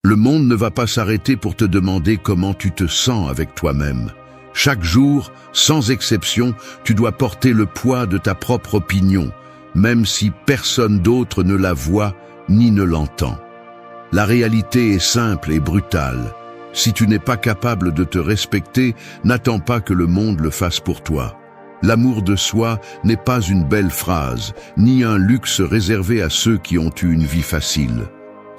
Le monde ne va pas s'arrêter pour te demander comment tu te sens avec toi-même. Chaque jour, sans exception, tu dois porter le poids de ta propre opinion, même si personne d'autre ne la voit ni ne l'entend. La réalité est simple et brutale. Si tu n'es pas capable de te respecter, n'attends pas que le monde le fasse pour toi. L'amour de soi n'est pas une belle phrase, ni un luxe réservé à ceux qui ont eu une vie facile.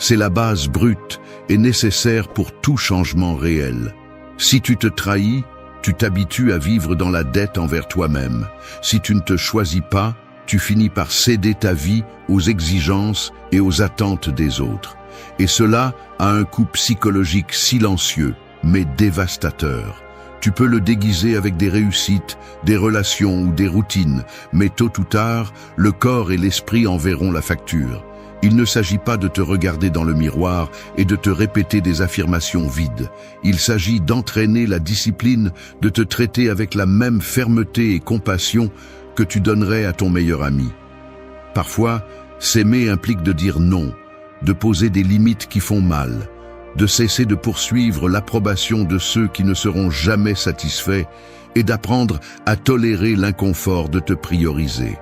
C'est la base brute et nécessaire pour tout changement réel. Si tu te trahis, tu t'habitues à vivre dans la dette envers toi-même. Si tu ne te choisis pas, tu finis par céder ta vie aux exigences et aux attentes des autres. Et cela a un coût psychologique silencieux, mais dévastateur. Tu peux le déguiser avec des réussites, des relations ou des routines, mais tôt ou tard, le corps et l'esprit en verront la facture. Il ne s'agit pas de te regarder dans le miroir et de te répéter des affirmations vides. Il s'agit d'entraîner la discipline, de te traiter avec la même fermeté et compassion que tu donnerais à ton meilleur ami. Parfois, s'aimer implique de dire non, de poser des limites qui font mal, de cesser de poursuivre l'approbation de ceux qui ne seront jamais satisfaits et d'apprendre à tolérer l'inconfort de te prioriser.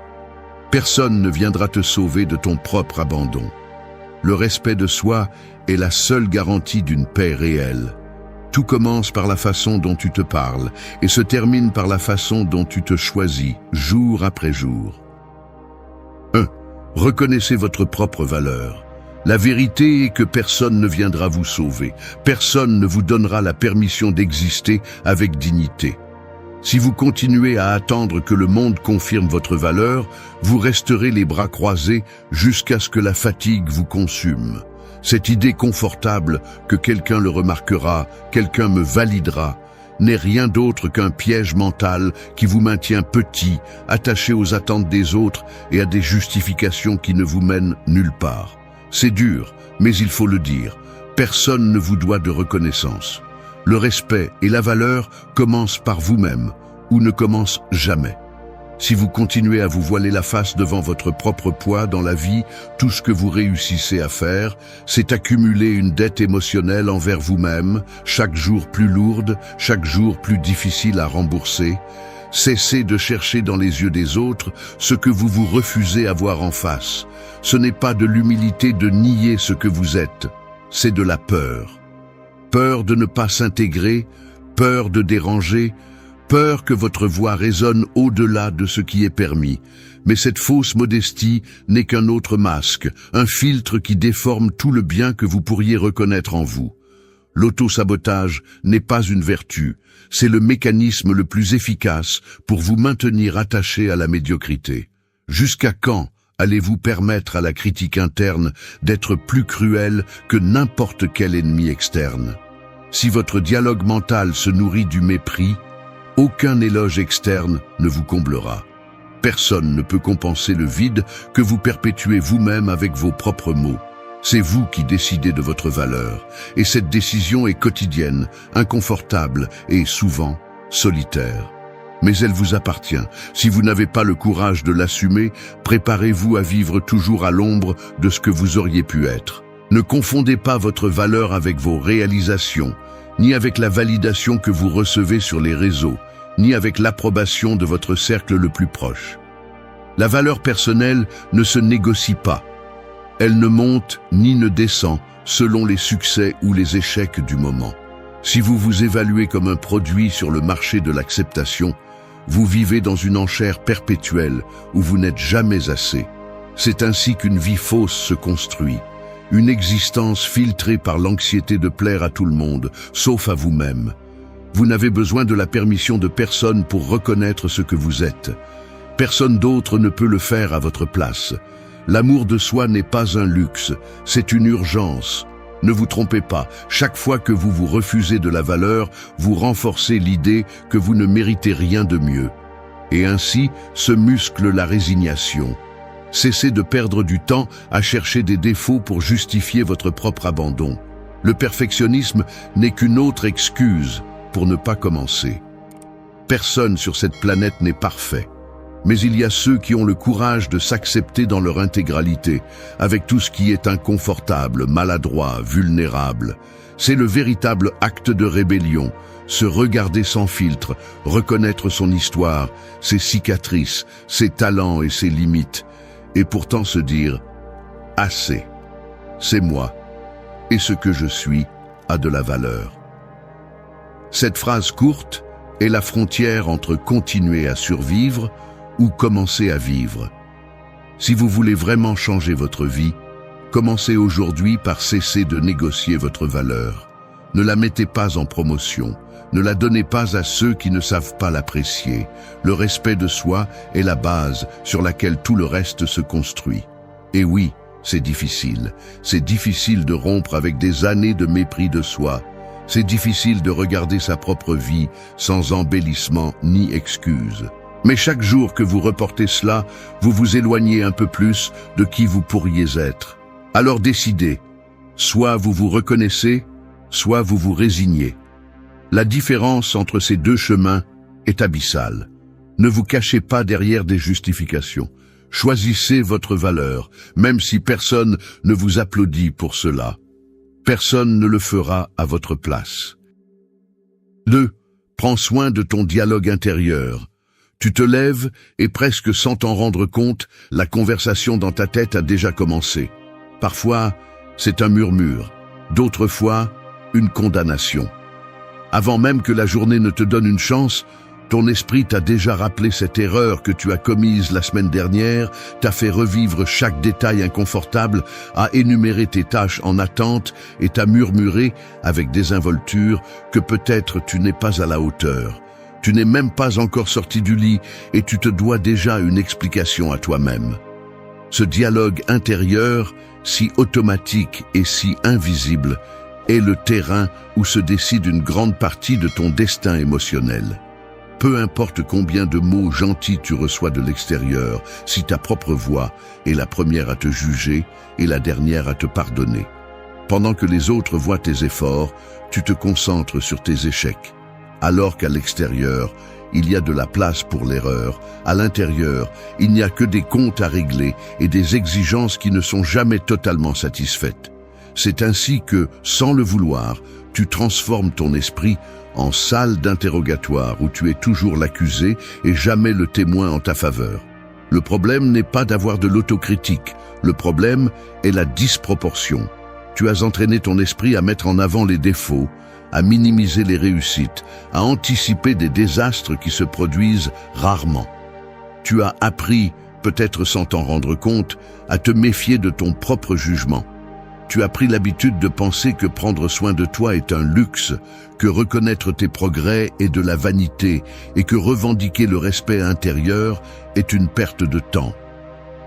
Personne ne viendra te sauver de ton propre abandon. Le respect de soi est la seule garantie d'une paix réelle. Tout commence par la façon dont tu te parles et se termine par la façon dont tu te choisis, jour après jour. 1. Reconnaissez votre propre valeur. La vérité est que personne ne viendra vous sauver. Personne ne vous donnera la permission d'exister avec dignité. Si vous continuez à attendre que le monde confirme votre valeur, vous resterez les bras croisés jusqu'à ce que la fatigue vous consume. Cette idée confortable que quelqu'un le remarquera, quelqu'un me validera, n'est rien d'autre qu'un piège mental qui vous maintient petit, attaché aux attentes des autres et à des justifications qui ne vous mènent nulle part. C'est dur, mais il faut le dire, personne ne vous doit de reconnaissance. Le respect et la valeur commencent par vous-même, ou ne commencent jamais. Si vous continuez à vous voiler la face devant votre propre poids dans la vie, tout ce que vous réussissez à faire, c'est accumuler une dette émotionnelle envers vous-même, chaque jour plus lourde, chaque jour plus difficile à rembourser. Cessez de chercher dans les yeux des autres ce que vous vous refusez à voir en face. Ce n'est pas de l'humilité de nier ce que vous êtes, c'est de la peur. Peur de ne pas s'intégrer, peur de déranger, peur que votre voix résonne au-delà de ce qui est permis. Mais cette fausse modestie n'est qu'un autre masque, un filtre qui déforme tout le bien que vous pourriez reconnaître en vous. L'auto-sabotage n'est pas une vertu, c'est le mécanisme le plus efficace pour vous maintenir attaché à la médiocrité. Jusqu'à quand allez-vous permettre à la critique interne d'être plus cruelle que n'importe quel ennemi externe? Si votre dialogue mental se nourrit du mépris, aucun éloge externe ne vous comblera. Personne ne peut compenser le vide que vous perpétuez vous-même avec vos propres mots. C'est vous qui décidez de votre valeur, et cette décision est quotidienne, inconfortable et souvent solitaire. Mais elle vous appartient. Si vous n'avez pas le courage de l'assumer, préparez-vous à vivre toujours à l'ombre de ce que vous auriez pu être. Ne confondez pas votre valeur avec vos réalisations, ni avec la validation que vous recevez sur les réseaux, ni avec l'approbation de votre cercle le plus proche. La valeur personnelle ne se négocie pas. Elle ne monte ni ne descend selon les succès ou les échecs du moment. Si vous vous évaluez comme un produit sur le marché de l'acceptation, vous vivez dans une enchère perpétuelle où vous n'êtes jamais assez. C'est ainsi qu'une vie fausse se construit. Une existence filtrée par l'anxiété de plaire à tout le monde, sauf à vous-même. Vous n'avez besoin de la permission de personne pour reconnaître ce que vous êtes. Personne d'autre ne peut le faire à votre place. L'amour de soi n'est pas un luxe, c'est une urgence. Ne vous trompez pas, chaque fois que vous vous refusez de la valeur, vous renforcez l'idée que vous ne méritez rien de mieux. Et ainsi se muscle la résignation. Cessez de perdre du temps à chercher des défauts pour justifier votre propre abandon. Le perfectionnisme n'est qu'une autre excuse pour ne pas commencer. Personne sur cette planète n'est parfait. Mais il y a ceux qui ont le courage de s'accepter dans leur intégralité, avec tout ce qui est inconfortable, maladroit, vulnérable. C'est le véritable acte de rébellion, se regarder sans filtre, reconnaître son histoire, ses cicatrices, ses talents et ses limites, et pourtant se dire « assez, c'est moi, et ce que je suis a de la valeur ». Cette phrase courte est la frontière entre continuer à survivre ou commencer à vivre. Si vous voulez vraiment changer votre vie, commencez aujourd'hui par cesser de négocier votre valeur. Ne la mettez pas en promotion, ne la donnez pas à ceux qui ne savent pas l'apprécier. Le respect de soi est la base sur laquelle tout le reste se construit. Et oui, c'est difficile de rompre avec des années de mépris de soi. C'est difficile de regarder sa propre vie sans embellissement ni excuse. Mais chaque jour que vous reportez cela, vous vous éloignez un peu plus de qui vous pourriez être. Alors décidez, soit vous vous reconnaissez, soit vous vous résignez. La différence entre ces deux chemins est abyssale. Ne vous cachez pas derrière des justifications. Choisissez votre valeur, même si personne ne vous applaudit pour cela. Personne ne le fera à votre place. 2. Prends soin de ton dialogue intérieur. Tu te lèves et presque sans t'en rendre compte, la conversation dans ta tête a déjà commencé. Parfois, c'est un murmure. D'autres fois, une condamnation. Avant même que la journée ne te donne une chance, ton esprit t'a déjà rappelé cette erreur que tu as commise la semaine dernière, t'a fait revivre chaque détail inconfortable, a énuméré tes tâches en attente et t'a murmuré avec désinvolture que peut-être tu n'es pas à la hauteur. Tu n'es même pas encore sorti du lit et tu te dois déjà une explication à toi-même. Ce dialogue intérieur, si automatique et si invisible, est le terrain où se décide une grande partie de ton destin émotionnel. Peu importe combien de mots gentils tu reçois de l'extérieur, si ta propre voix est la première à te juger et la dernière à te pardonner. Pendant que les autres voient tes efforts, tu te concentres sur tes échecs. Alors qu'à l'extérieur, il y a de la place pour l'erreur. À l'intérieur, il n'y a que des comptes à régler et des exigences qui ne sont jamais totalement satisfaites. C'est ainsi que, sans le vouloir, tu transformes ton esprit en salle d'interrogatoire où tu es toujours l'accusé et jamais le témoin en ta faveur. Le problème n'est pas d'avoir de l'autocritique, le problème est la disproportion. Tu as entraîné ton esprit à mettre en avant les défauts, à minimiser les réussites, à anticiper des désastres qui se produisent rarement. Tu as appris, peut-être sans t'en rendre compte, à te méfier de ton propre jugement. Tu as pris l'habitude de penser que prendre soin de toi est un luxe, que reconnaître tes progrès est de la vanité et que revendiquer le respect intérieur est une perte de temps.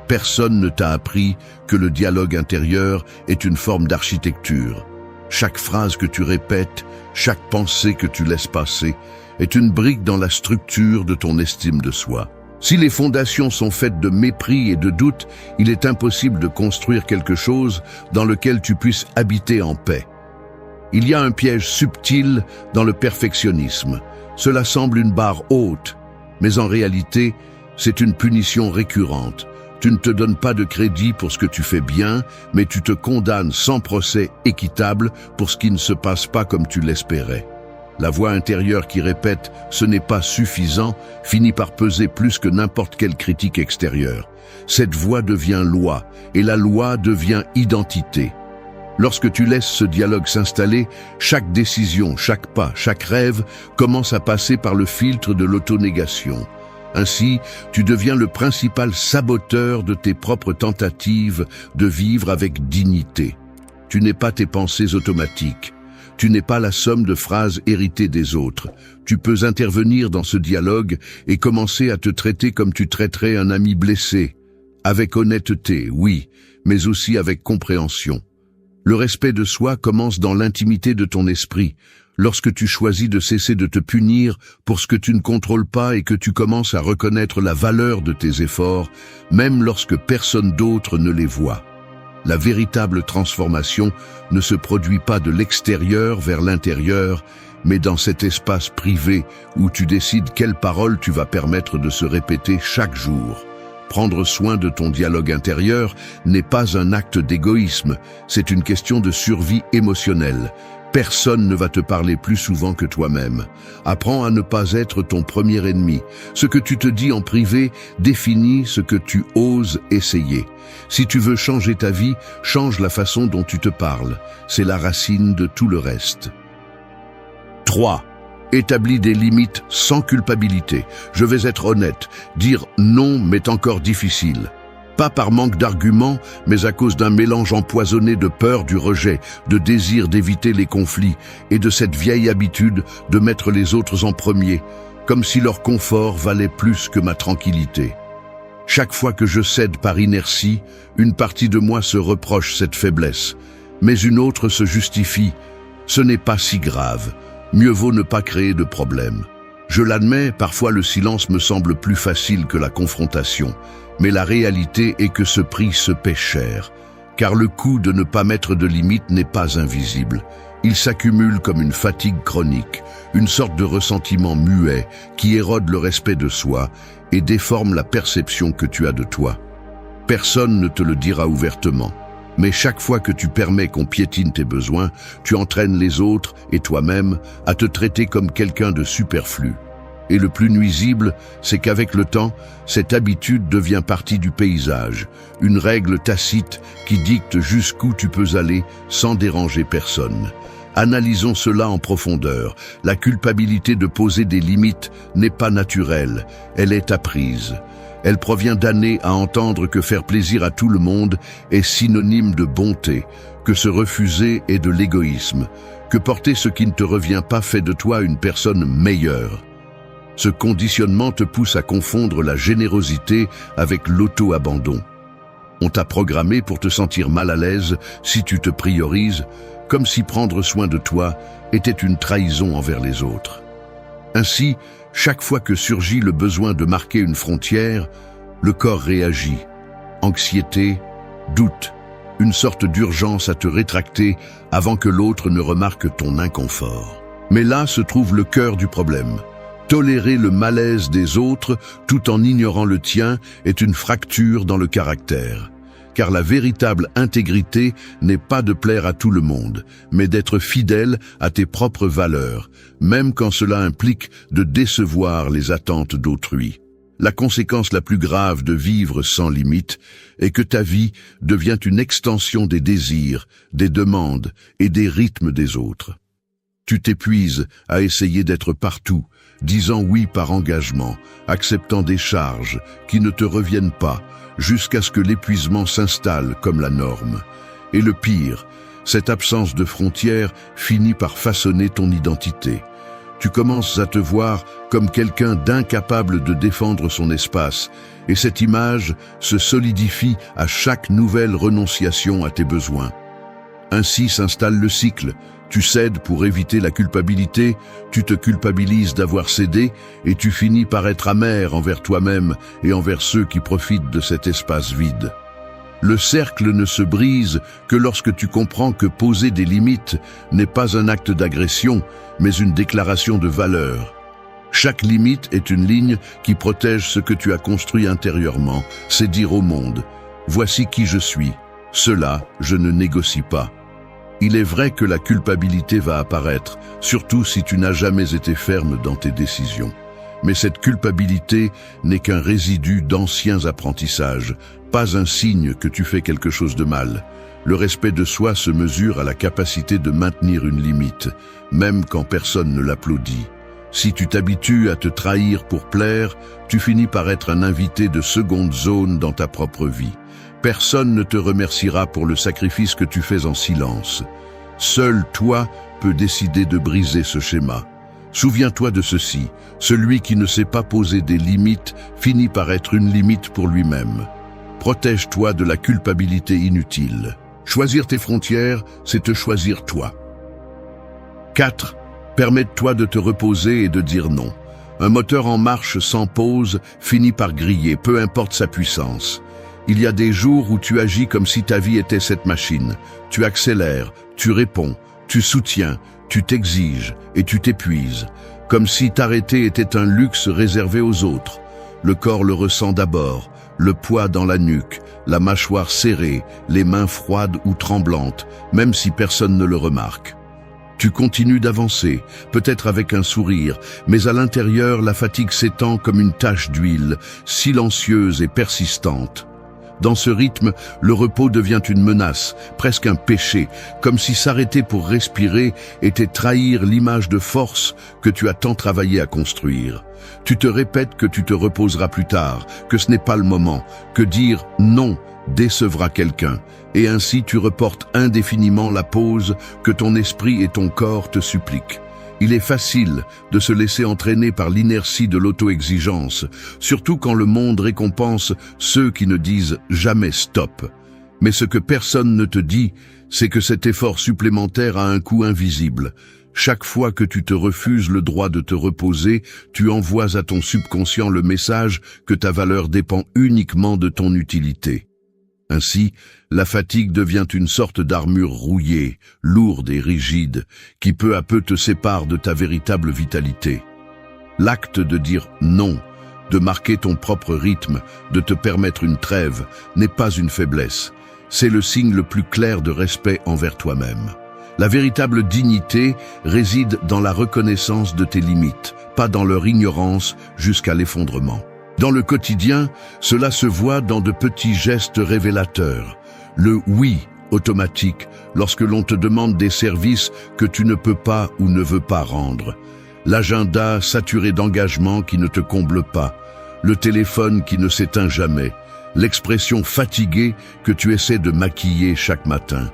Personne ne t'a appris que le dialogue intérieur est une forme d'architecture. Chaque phrase que tu répètes, chaque pensée que tu laisses passer, est une brique dans la structure de ton estime de soi. Si les fondations sont faites de mépris et de doute, il est impossible de construire quelque chose dans lequel tu puisses habiter en paix. Il y a un piège subtil dans le perfectionnisme. Cela semble une barre haute, mais en réalité, c'est une punition récurrente. Tu ne te donnes pas de crédit pour ce que tu fais bien, mais tu te condamnes sans procès équitable pour ce qui ne se passe pas comme tu l'espérais. La voix intérieure qui répète « ce n'est pas suffisant » finit par peser plus que n'importe quelle critique extérieure. Cette voix devient loi, et la loi devient identité. Lorsque tu laisses ce dialogue s'installer, chaque décision, chaque pas, chaque rêve commence à passer par le filtre de l'autonégation. Ainsi, tu deviens le principal saboteur de tes propres tentatives de vivre avec dignité. Tu n'es pas tes pensées automatiques. Tu n'es pas la somme de phrases héritées des autres. Tu peux intervenir dans ce dialogue et commencer à te traiter comme tu traiterais un ami blessé. Avec honnêteté, oui, mais aussi avec compréhension. Le respect de soi commence dans l'intimité de ton esprit. Lorsque tu choisis de cesser de te punir pour ce que tu ne contrôles pas et que tu commences à reconnaître la valeur de tes efforts, même lorsque personne d'autre ne les voit. La véritable transformation ne se produit pas de l'extérieur vers l'intérieur, mais dans cet espace privé où tu décides quelles paroles tu vas permettre de se répéter chaque jour. Prendre soin de ton dialogue intérieur n'est pas un acte d'égoïsme, c'est une question de survie émotionnelle. Personne ne va te parler plus souvent que toi-même. Apprends à ne pas être ton premier ennemi. Ce que tu te dis en privé définit ce que tu oses essayer. Si tu veux changer ta vie, change la façon dont tu te parles. C'est la racine de tout le reste. 3. Établis des limites sans culpabilité. Je vais être honnête, dire non m'est encore difficile. Pas par manque d'arguments, mais à cause d'un mélange empoisonné de peur du rejet, de désir d'éviter les conflits et de cette vieille habitude de mettre les autres en premier, comme si leur confort valait plus que ma tranquillité. Chaque fois que je cède par inertie, une partie de moi se reproche cette faiblesse, mais une autre se justifie. Ce n'est pas si grave. Mieux vaut ne pas créer de problème. Je l'admets, parfois le silence me semble plus facile que la confrontation, mais la réalité est que ce prix se paie cher, car le coût de ne pas mettre de limite n'est pas invisible. Il s'accumule comme une fatigue chronique, une sorte de ressentiment muet qui érode le respect de soi et déforme la perception que tu as de toi. Personne ne te le dira ouvertement. Mais chaque fois que tu permets qu'on piétine tes besoins, tu entraînes les autres et toi-même à te traiter comme quelqu'un de superflu. Et le plus nuisible, c'est qu'avec le temps, cette habitude devient partie du paysage, une règle tacite qui dicte jusqu'où tu peux aller sans déranger personne. Analysons cela en profondeur. La culpabilité de poser des limites n'est pas naturelle, elle est apprise. Elle provient d'années à entendre que faire plaisir à tout le monde est synonyme de bonté, que se refuser est de l'égoïsme, que porter ce qui ne te revient pas fait de toi une personne meilleure. Ce conditionnement te pousse à confondre la générosité avec l'auto-abandon. On t'a programmé pour te sentir mal à l'aise si tu te priorises, comme si prendre soin de toi était une trahison envers les autres. Ainsi, chaque fois que surgit le besoin de marquer une frontière, le corps réagit. Anxiété, doute, une sorte d'urgence à te rétracter avant que l'autre ne remarque ton inconfort. Mais là se trouve le cœur du problème. Tolérer le malaise des autres tout en ignorant le tien est une fracture dans le caractère. Car la véritable intégrité n'est pas de plaire à tout le monde, mais d'être fidèle à tes propres valeurs, même quand cela implique de décevoir les attentes d'autrui. La conséquence la plus grave de vivre sans limite est que ta vie devient une extension des désirs, des demandes et des rythmes des autres. Tu t'épuises à essayer d'être partout, disant oui par engagement, acceptant des charges qui ne te reviennent pas, jusqu'à ce que l'épuisement s'installe comme la norme. Et le pire, cette absence de frontières finit par façonner ton identité. Tu commences à te voir comme quelqu'un d'incapable de défendre son espace, et cette image se solidifie à chaque nouvelle renonciation à tes besoins. Ainsi s'installe le cycle. Tu cèdes pour éviter la culpabilité, tu te culpabilises d'avoir cédé et tu finis par être amer envers toi-même et envers ceux qui profitent de cet espace vide. Le cercle ne se brise que lorsque tu comprends que poser des limites n'est pas un acte d'agression, mais une déclaration de valeur. Chaque limite est une ligne qui protège ce que tu as construit intérieurement. C'est dire au monde, voici qui je suis, cela je ne négocie pas. Il est vrai que la culpabilité va apparaître, surtout si tu n'as jamais été ferme dans tes décisions. Mais cette culpabilité n'est qu'un résidu d'anciens apprentissages, pas un signe que tu fais quelque chose de mal. Le respect de soi se mesure à la capacité de maintenir une limite, même quand personne ne l'applaudit. Si tu t'habitues à te trahir pour plaire, tu finis par être un invité de seconde zone dans ta propre vie. Personne ne te remerciera pour le sacrifice que tu fais en silence. Seul toi peux décider de briser ce schéma. Souviens-toi de ceci, celui qui ne sait pas poser des limites finit par être une limite pour lui-même. Protège-toi de la culpabilité inutile. Choisir tes frontières, c'est te choisir toi. 4. Permette-toi de te reposer et de dire non. Un moteur en marche sans pause finit par griller, peu importe sa puissance. Il y a des jours où tu agis comme si ta vie était cette machine. Tu accélères, tu réponds, Tu soutiens, tu t'exiges et tu t'épuises, comme si t'arrêter était un luxe réservé aux autres. Le corps le ressent d'abord, le poids dans la nuque, la mâchoire serrée, les mains froides ou tremblantes, même si personne ne le remarque. Tu continues d'avancer, peut-être avec un sourire, mais à l'intérieur, la fatigue s'étend comme une tache d'huile, silencieuse et persistante. Dans ce rythme, le repos devient une menace, presque un péché, comme si s'arrêter pour respirer était trahir l'image de force que tu as tant travaillé à construire. Tu te répètes que tu te reposeras plus tard, que ce n'est pas le moment, que dire non décevra quelqu'un, et ainsi tu reportes indéfiniment la pause que ton esprit et ton corps te suppliquent. Il est facile de se laisser entraîner par l'inertie de l'auto-exigence, surtout quand le monde récompense ceux qui ne disent jamais stop. Mais ce que personne ne te dit, c'est que cet effort supplémentaire a un coût invisible. Chaque fois que tu te refuses le droit de te reposer, tu envoies à ton subconscient le message que ta valeur dépend uniquement de ton utilité. Ainsi, la fatigue devient une sorte d'armure rouillée, lourde et rigide, qui peu à peu te sépare de ta véritable vitalité. L'acte de dire non, de marquer ton propre rythme, de te permettre une trêve, n'est pas une faiblesse. C'est le signe le plus clair de respect envers toi-même. La véritable dignité réside dans la reconnaissance de tes limites, pas dans leur ignorance jusqu'à l'effondrement. Dans le quotidien, cela se voit dans de petits gestes révélateurs. Le oui automatique lorsque l'on te demande des services que tu ne peux pas ou ne veux pas rendre. L'agenda saturé d'engagements qui ne te comble pas. Le téléphone qui ne s'éteint jamais. L'expression fatiguée que tu essaies de maquiller chaque matin.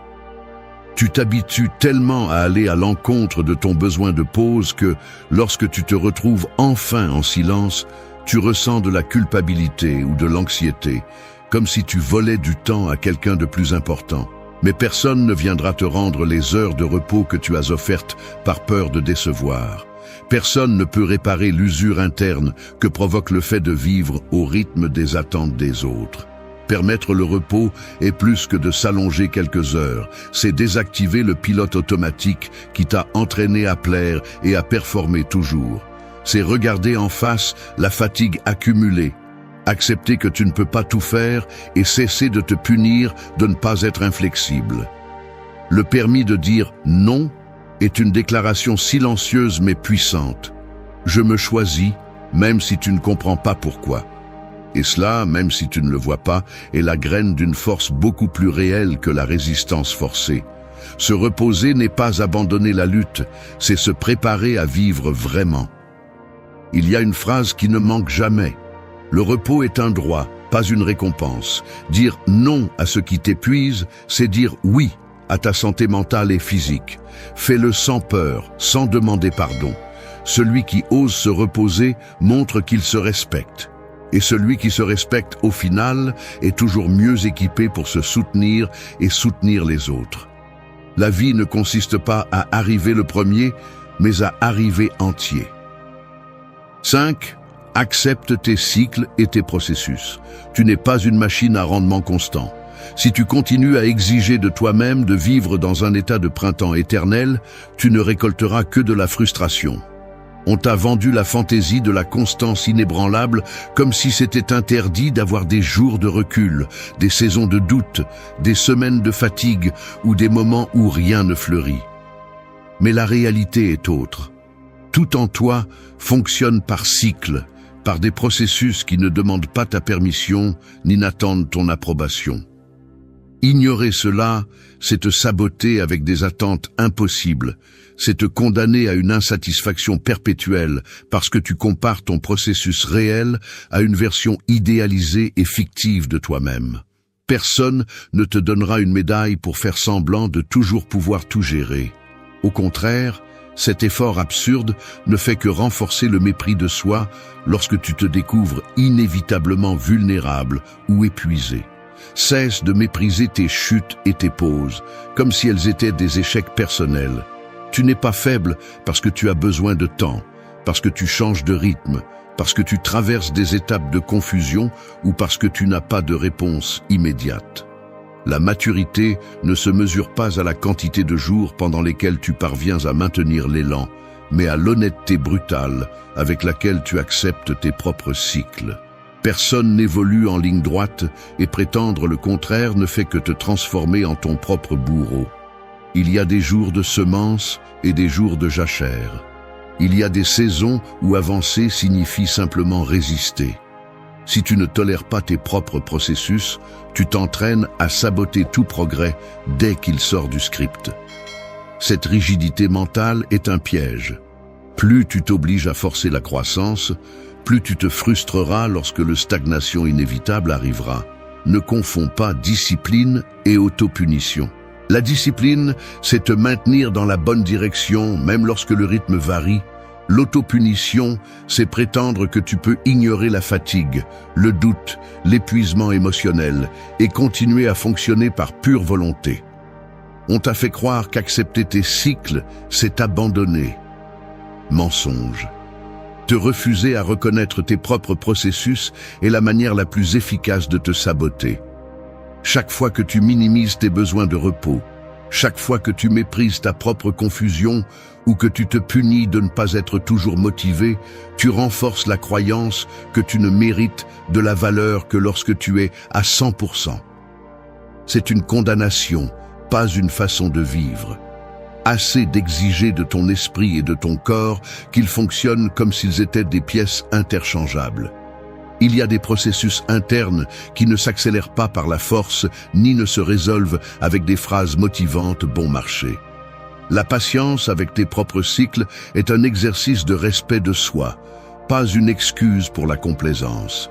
Tu t'habitues tellement à aller à l'encontre de ton besoin de pause que, lorsque tu te retrouves enfin en silence, tu ressens de la culpabilité ou de l'anxiété, comme si tu volais du temps à quelqu'un de plus important. Mais personne ne viendra te rendre les heures de repos que tu as offertes par peur de décevoir. Personne ne peut réparer l'usure interne que provoque le fait de vivre au rythme des attentes des autres. Permettre le repos est plus que de s'allonger quelques heures, c'est désactiver le pilote automatique qui t'a entraîné à plaire et à performer toujours. C'est regarder en face la fatigue accumulée, accepter que tu ne peux pas tout faire et cesser de te punir de ne pas être inflexible. Le permis de dire non est une déclaration silencieuse mais puissante. Je me choisis, même si tu ne comprends pas pourquoi. Et cela, même si tu ne le vois pas, est la graine d'une force beaucoup plus réelle que la résistance forcée. Se reposer n'est pas abandonner la lutte, c'est se préparer à vivre vraiment. Il y a une phrase qui ne manque jamais. Le repos est un droit, pas une récompense. Dire non à ce qui t'épuise, c'est dire oui à ta santé mentale et physique. Fais-le sans peur, sans demander pardon. Celui qui ose se reposer montre qu'il se respecte. Et celui qui se respecte au final est toujours mieux équipé pour se soutenir et soutenir les autres. La vie ne consiste pas à arriver le premier, mais à arriver entier. 5. Accepte tes cycles et tes processus. Tu n'es pas une machine à rendement constant. Si tu continues à exiger de toi-même de vivre dans un état de printemps éternel, tu ne récolteras que de la frustration. On t'a vendu la fantaisie de la constance inébranlable comme si c'était interdit d'avoir des jours de recul, des saisons de doute, des semaines de fatigue ou des moments où rien ne fleurit. Mais la réalité est autre. Tout en toi fonctionne par cycle, par des processus qui ne demandent pas ta permission ni n'attendent ton approbation. Ignorer cela, c'est te saboter avec des attentes impossibles, c'est te condamner à une insatisfaction perpétuelle parce que tu compares ton processus réel à une version idéalisée et fictive de toi-même. Personne ne te donnera une médaille pour faire semblant de toujours pouvoir tout gérer. Au contraire, cet effort absurde ne fait que renforcer le mépris de soi lorsque tu te découvres inévitablement vulnérable ou épuisé. Cesse de mépriser tes chutes et tes pauses, comme si elles étaient des échecs personnels. Tu n'es pas faible parce que tu as besoin de temps, parce que tu changes de rythme, parce que tu traverses des étapes de confusion ou parce que tu n'as pas de réponse immédiate. La maturité ne se mesure pas à la quantité de jours pendant lesquels tu parviens à maintenir l'élan, mais à l'honnêteté brutale avec laquelle tu acceptes tes propres cycles. Personne n'évolue en ligne droite et prétendre le contraire ne fait que te transformer en ton propre bourreau. Il y a des jours de semence et des jours de jachère. Il y a des saisons où avancer signifie simplement résister. Si tu ne tolères pas tes propres processus, tu t'entraînes à saboter tout progrès dès qu'il sort du script. Cette rigidité mentale est un piège. Plus tu t'obliges à forcer la croissance, plus tu te frustreras lorsque le stagnation inévitable arrivera. Ne confonds pas discipline et autopunition. La discipline, c'est te maintenir dans la bonne direction, même lorsque le rythme varie. L'autopunition, c'est prétendre que tu peux ignorer la fatigue, le doute, l'épuisement émotionnel et continuer à fonctionner par pure volonté. On t'a fait croire qu'accepter tes cycles, c'est abandonner. Mensonge. Te refuser à reconnaître tes propres processus est la manière la plus efficace de te saboter. Chaque fois que tu minimises tes besoins de repos, chaque fois que tu méprises ta propre confusion ou que tu te punis de ne pas être toujours motivé, tu renforces la croyance que tu ne mérites de la valeur que lorsque tu es à 100%. C'est une condamnation, pas une façon de vivre. Assez d'exiger de ton esprit et de ton corps qu'ils fonctionnent comme s'ils étaient des pièces interchangeables. Il y a des processus internes qui ne s'accélèrent pas par la force ni ne se résolvent avec des phrases motivantes bon marché. La patience avec tes propres cycles est un exercice de respect de soi, pas une excuse pour la complaisance.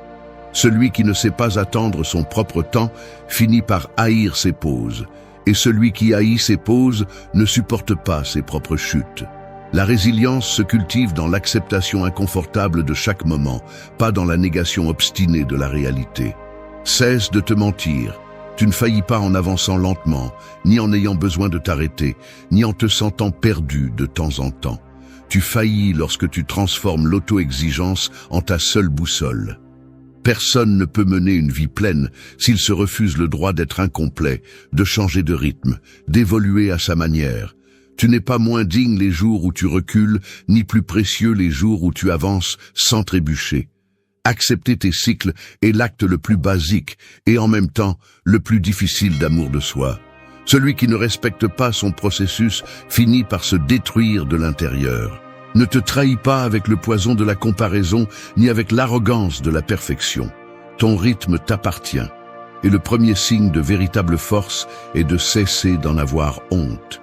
Celui qui ne sait pas attendre son propre temps finit par haïr ses pauses, et celui qui haït ses pauses ne supporte pas ses propres chutes. La résilience se cultive dans l'acceptation inconfortable de chaque moment, pas dans la négation obstinée de la réalité. Cesse de te mentir. Tu ne faillis pas en avançant lentement, ni en ayant besoin de t'arrêter, ni en te sentant perdu de temps en temps. Tu faillis lorsque tu transformes l'auto-exigence en ta seule boussole. Personne ne peut mener une vie pleine s'il se refuse le droit d'être incomplet, de changer de rythme, d'évoluer à sa manière. Tu n'es pas moins digne les jours où tu recules, ni plus précieux les jours où tu avances sans trébucher. Accepter tes cycles est l'acte le plus basique et en même temps le plus difficile d'amour de soi. Celui qui ne respecte pas son processus finit par se détruire de l'intérieur. Ne te trahis pas avec le poison de la comparaison ni avec l'arrogance de la perfection. Ton rythme t'appartient et le premier signe de véritable force est de cesser d'en avoir honte.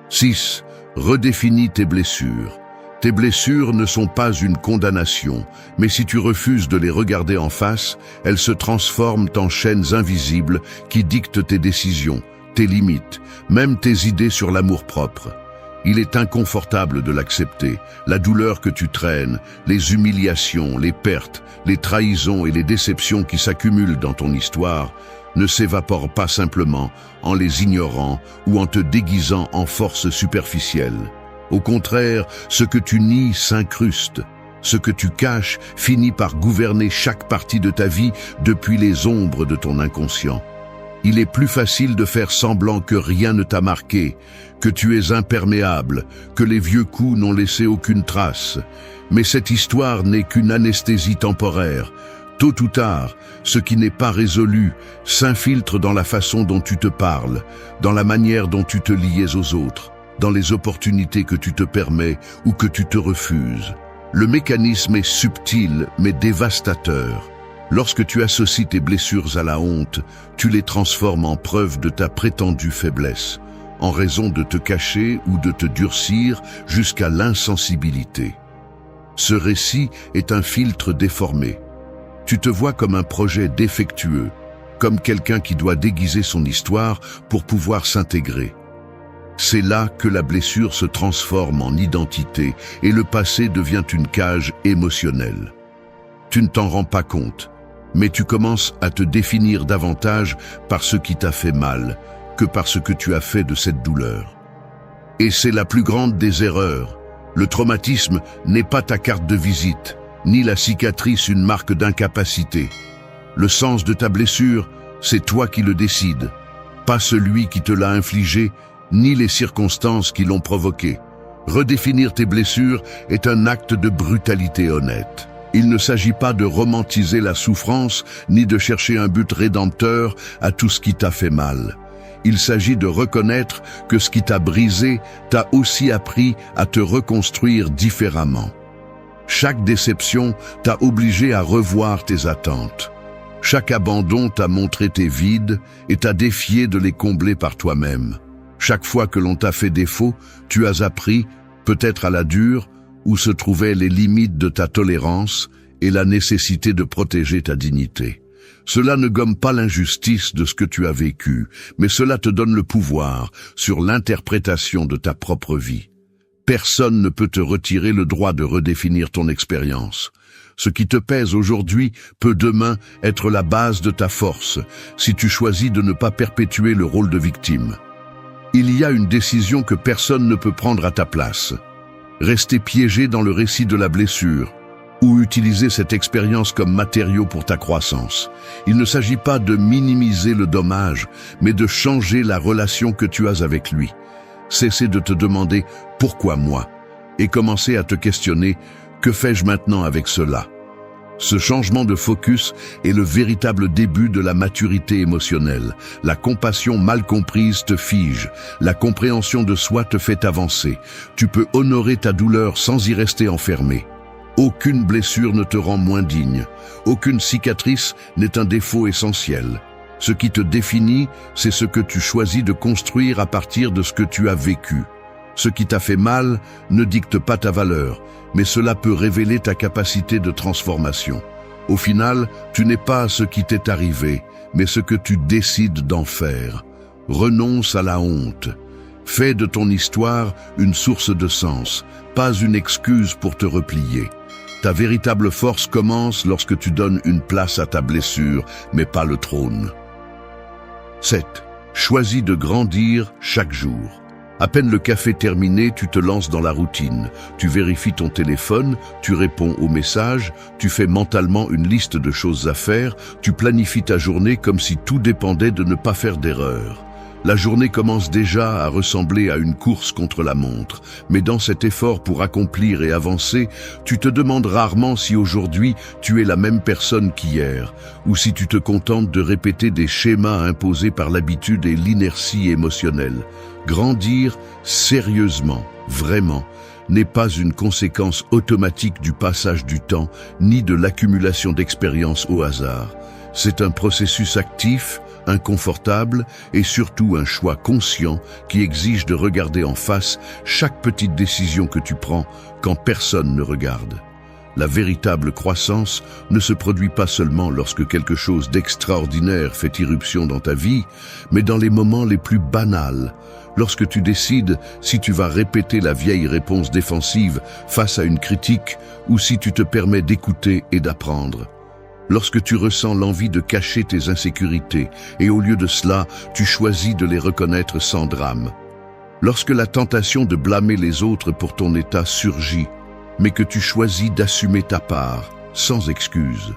6. Redéfinis tes blessures. Tes blessures ne sont pas une condamnation, mais si tu refuses de les regarder en face, elles se transforment en chaînes invisibles qui dictent tes décisions, tes limites, même tes idées sur l'amour-propre. Il est inconfortable de l'accepter, la douleur que tu traînes, les humiliations, les pertes, les trahisons et les déceptions qui s'accumulent dans ton histoire, ne s'évaporent pas simplement en les ignorant ou en te déguisant en force superficielle. Au contraire, ce que tu nies s'incruste. Ce que tu caches finit par gouverner chaque partie de ta vie depuis les ombres de ton inconscient. Il est plus facile de faire semblant que rien ne t'a marqué, que tu es imperméable, que les vieux coups n'ont laissé aucune trace. Mais cette histoire n'est qu'une anesthésie temporaire. Tôt ou tard, ce qui n'est pas résolu s'infiltre dans la façon dont tu te parles, dans la manière dont tu te lies aux autres, dans les opportunités que tu te permets ou que tu te refuses. Le mécanisme est subtil mais dévastateur. Lorsque tu associes tes blessures à la honte, tu les transformes en preuve de ta prétendue faiblesse, en raison de te cacher ou de te durcir jusqu'à l'insensibilité. Ce récit est un filtre déformé. Tu te vois comme un projet défectueux, comme quelqu'un qui doit déguiser son histoire pour pouvoir s'intégrer. C'est là que la blessure se transforme en identité et le passé devient une cage émotionnelle. Tu ne t'en rends pas compte, mais tu commences à te définir davantage par ce qui t'a fait mal que par ce que tu as fait de cette douleur. Et c'est la plus grande des erreurs. Le traumatisme n'est pas ta carte de visite, ni la cicatrice une marque d'incapacité. Le sens de ta blessure, C'est toi qui le décides, pas celui qui te l'a infligé, ni les circonstances qui l'ont provoqué. Redéfinir tes blessures est un acte de brutalité honnête. Il ne s'agit pas de romantiser la souffrance, ni de chercher un but rédempteur à tout ce qui t'a fait mal. Il s'agit de reconnaître que ce qui t'a brisé t'a aussi appris à te reconstruire différemment. Chaque déception t'a obligé à revoir tes attentes. Chaque abandon t'a montré tes vides et t'a défié de les combler par toi-même. Chaque fois que l'on t'a fait défaut, tu as appris, peut-être à la dure, où se trouvaient les limites de ta tolérance et la nécessité de protéger ta dignité. Cela ne gomme pas l'injustice de ce que tu as vécu, mais cela te donne le pouvoir sur l'interprétation de ta propre vie. Personne ne peut te retirer le droit de redéfinir ton expérience. Ce qui te pèse aujourd'hui peut demain être la base de ta force, si tu choisis de ne pas perpétuer le rôle de victime. Il y a une décision que personne ne peut prendre à ta place. Rester piégé dans le récit de la blessure, ou utiliser cette expérience comme matériau pour ta croissance. Il ne s'agit pas de minimiser le dommage, mais de changer la relation que tu as avec lui. Cesser de te demander « pourquoi moi ?» et commencer à te questionner « que fais-je maintenant avec cela ?» Ce changement de focus est le véritable début de la maturité émotionnelle. La compassion mal comprise te fige. La compréhension de soi te fait avancer. Tu peux honorer ta douleur sans y rester enfermé. Aucune blessure ne te rend moins digne. Aucune cicatrice n'est un défaut essentiel. Ce qui te définit, c'est ce que tu choisis de construire à partir de ce que tu as vécu. Ce qui t'a fait mal ne dicte pas ta valeur, mais cela peut révéler ta capacité de transformation. Au final, tu n'es pas ce qui t'est arrivé, mais ce que tu décides d'en faire. Renonce à la honte. Fais de ton histoire une source de sens, pas une excuse pour te replier. Ta véritable force commence lorsque tu donnes une place à ta blessure, mais pas le trône. 7. Choisis de grandir chaque jour. À peine le café terminé, tu te lances dans la routine. Tu vérifies ton téléphone, tu réponds aux messages, tu fais mentalement une liste de choses à faire, tu planifies ta journée comme si tout dépendait de ne pas faire d'erreur. La journée commence déjà à ressembler à une course contre la montre, mais dans cet effort pour accomplir et avancer, tu te demandes rarement si aujourd'hui tu es la même personne qu'hier, ou si tu te contentes de répéter des schémas imposés par l'habitude et l'inertie émotionnelle. Grandir sérieusement, vraiment, n'est pas une conséquence automatique du passage du temps, ni de l'accumulation d'expériences au hasard. C'est un processus actif, inconfortable et surtout un choix conscient qui exige de regarder en face chaque petite décision que tu prends quand personne ne regarde. La véritable croissance ne se produit pas seulement lorsque quelque chose d'extraordinaire fait irruption dans ta vie, mais dans les moments les plus banals, lorsque tu décides si tu vas répéter la vieille réponse défensive face à une critique ou si tu te permets d'écouter et d'apprendre. Lorsque tu ressens l'envie de cacher tes insécurités et au lieu de cela, tu choisis de les reconnaître sans drame. Lorsque la tentation de blâmer les autres pour ton état surgit, mais que tu choisis d'assumer ta part, sans excuse.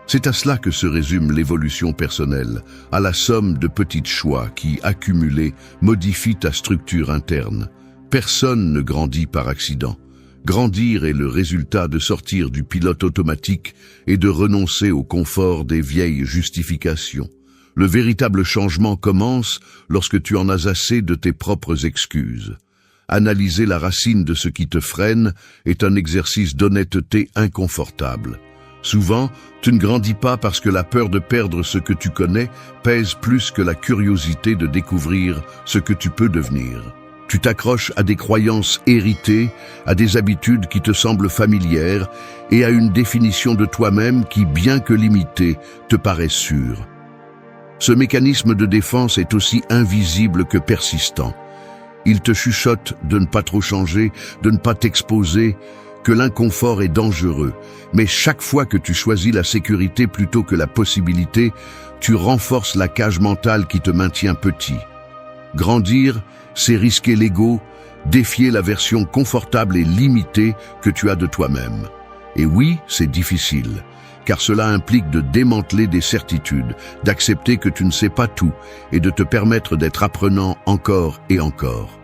C'est à cela que se résume l'évolution personnelle, à la somme de petits choix qui, accumulés, modifient ta structure interne. Personne ne grandit par accident. Grandir est le résultat de sortir du pilote automatique et de renoncer au confort des vieilles justifications. Le véritable changement commence lorsque tu en as assez de tes propres excuses. Analyser la racine de ce qui te freine est un exercice d'honnêteté inconfortable. Souvent, tu ne grandis pas parce que la peur de perdre ce que tu connais pèse plus que la curiosité de découvrir ce que tu peux devenir. Tu t'accroches à des croyances héritées, à des habitudes qui te semblent familières et à une définition de toi-même qui, bien que limitée, te paraît sûre. Ce mécanisme de défense est aussi invisible que persistant. Il te chuchote de ne pas trop changer, de ne pas t'exposer, que l'inconfort est dangereux. Mais chaque fois que tu choisis la sécurité plutôt que la possibilité, tu renforces la cage mentale qui te maintient petit. Grandir, c'est risquer l'ego, défier la version confortable et limitée que tu as de toi-même. Et oui, c'est difficile, car cela implique de démanteler des certitudes, d'accepter que tu ne sais pas tout et de te permettre d'être apprenant encore et encore.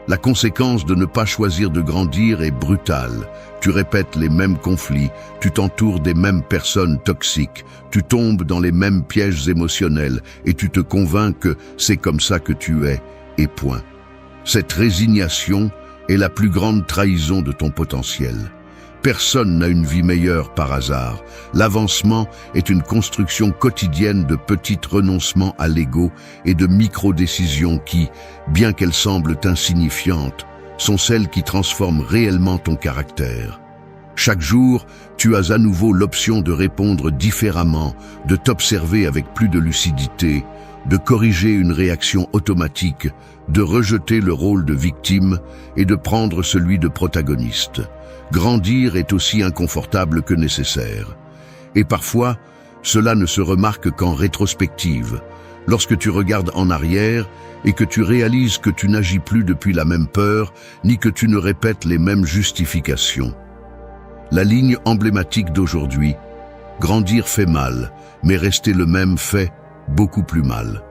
La conséquence de ne pas choisir de grandir est brutale. Tu répètes les mêmes conflits, tu t'entoures des mêmes personnes toxiques, tu tombes dans les mêmes pièges émotionnels et tu te convaincs que c'est comme ça que tu es, et point. Cette résignation est la plus grande trahison de ton potentiel. Personne n'a une vie meilleure par hasard. L'avancement est une construction quotidienne de petits renoncements à l'ego et de micro-décisions qui, bien qu'elles semblent insignifiantes, sont celles qui transforment réellement ton caractère. Chaque jour, tu as à nouveau l'option de répondre différemment, de t'observer avec plus de lucidité, de corriger une réaction automatique, de rejeter le rôle de victime et de prendre celui de protagoniste. Grandir est aussi inconfortable que nécessaire. Et parfois, cela ne se remarque qu'en rétrospective, lorsque tu regardes en arrière et que tu réalises que tu n'agis plus depuis la même peur, ni que tu ne répètes les mêmes justifications. La ligne emblématique d'aujourd'hui, grandir fait mal, mais rester le même fait beaucoup plus mal.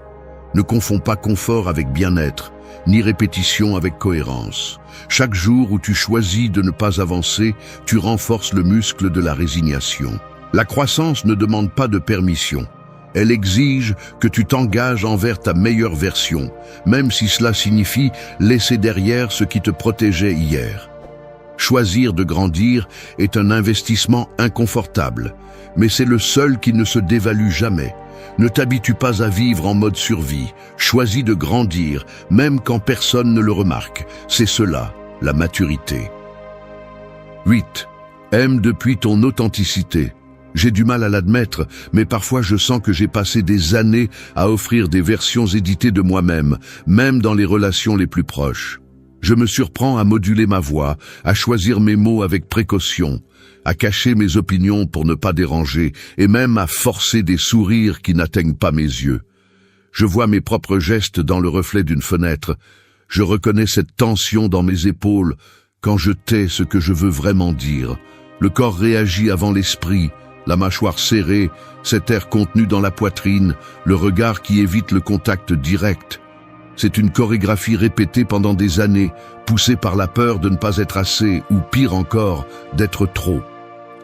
Ne confonds pas confort avec bien-être, ni répétition avec cohérence. Chaque jour où tu choisis de ne pas avancer, tu renforces le muscle de la résignation. La croissance ne demande pas de permission. Elle exige que tu t'engages envers ta meilleure version, même si cela signifie laisser derrière ce qui te protégeait hier. Choisir de grandir est un investissement inconfortable, mais c'est le seul qui ne se dévalue jamais. Ne t'habitue pas à vivre en mode survie. Choisis de grandir, même quand personne ne le remarque. C'est cela, la maturité. 8. Aime depuis ton authenticité. J'ai du mal à l'admettre, mais parfois je sens que j'ai passé des années à offrir des versions éditées de moi-même, même dans les relations les plus proches. Je me surprends à moduler ma voix, à choisir mes mots avec précaution, à cacher mes opinions pour ne pas déranger, et même à forcer des sourires qui n'atteignent pas mes yeux. Je vois mes propres gestes dans le reflet d'une fenêtre. Je reconnais cette tension dans mes épaules quand je tais ce que je veux vraiment dire. Le corps réagit avant l'esprit, la mâchoire serrée, cet air contenu dans la poitrine, le regard qui évite le contact direct. C'est une chorégraphie répétée pendant des années, poussée par la peur de ne pas être assez, ou pire encore, d'être trop.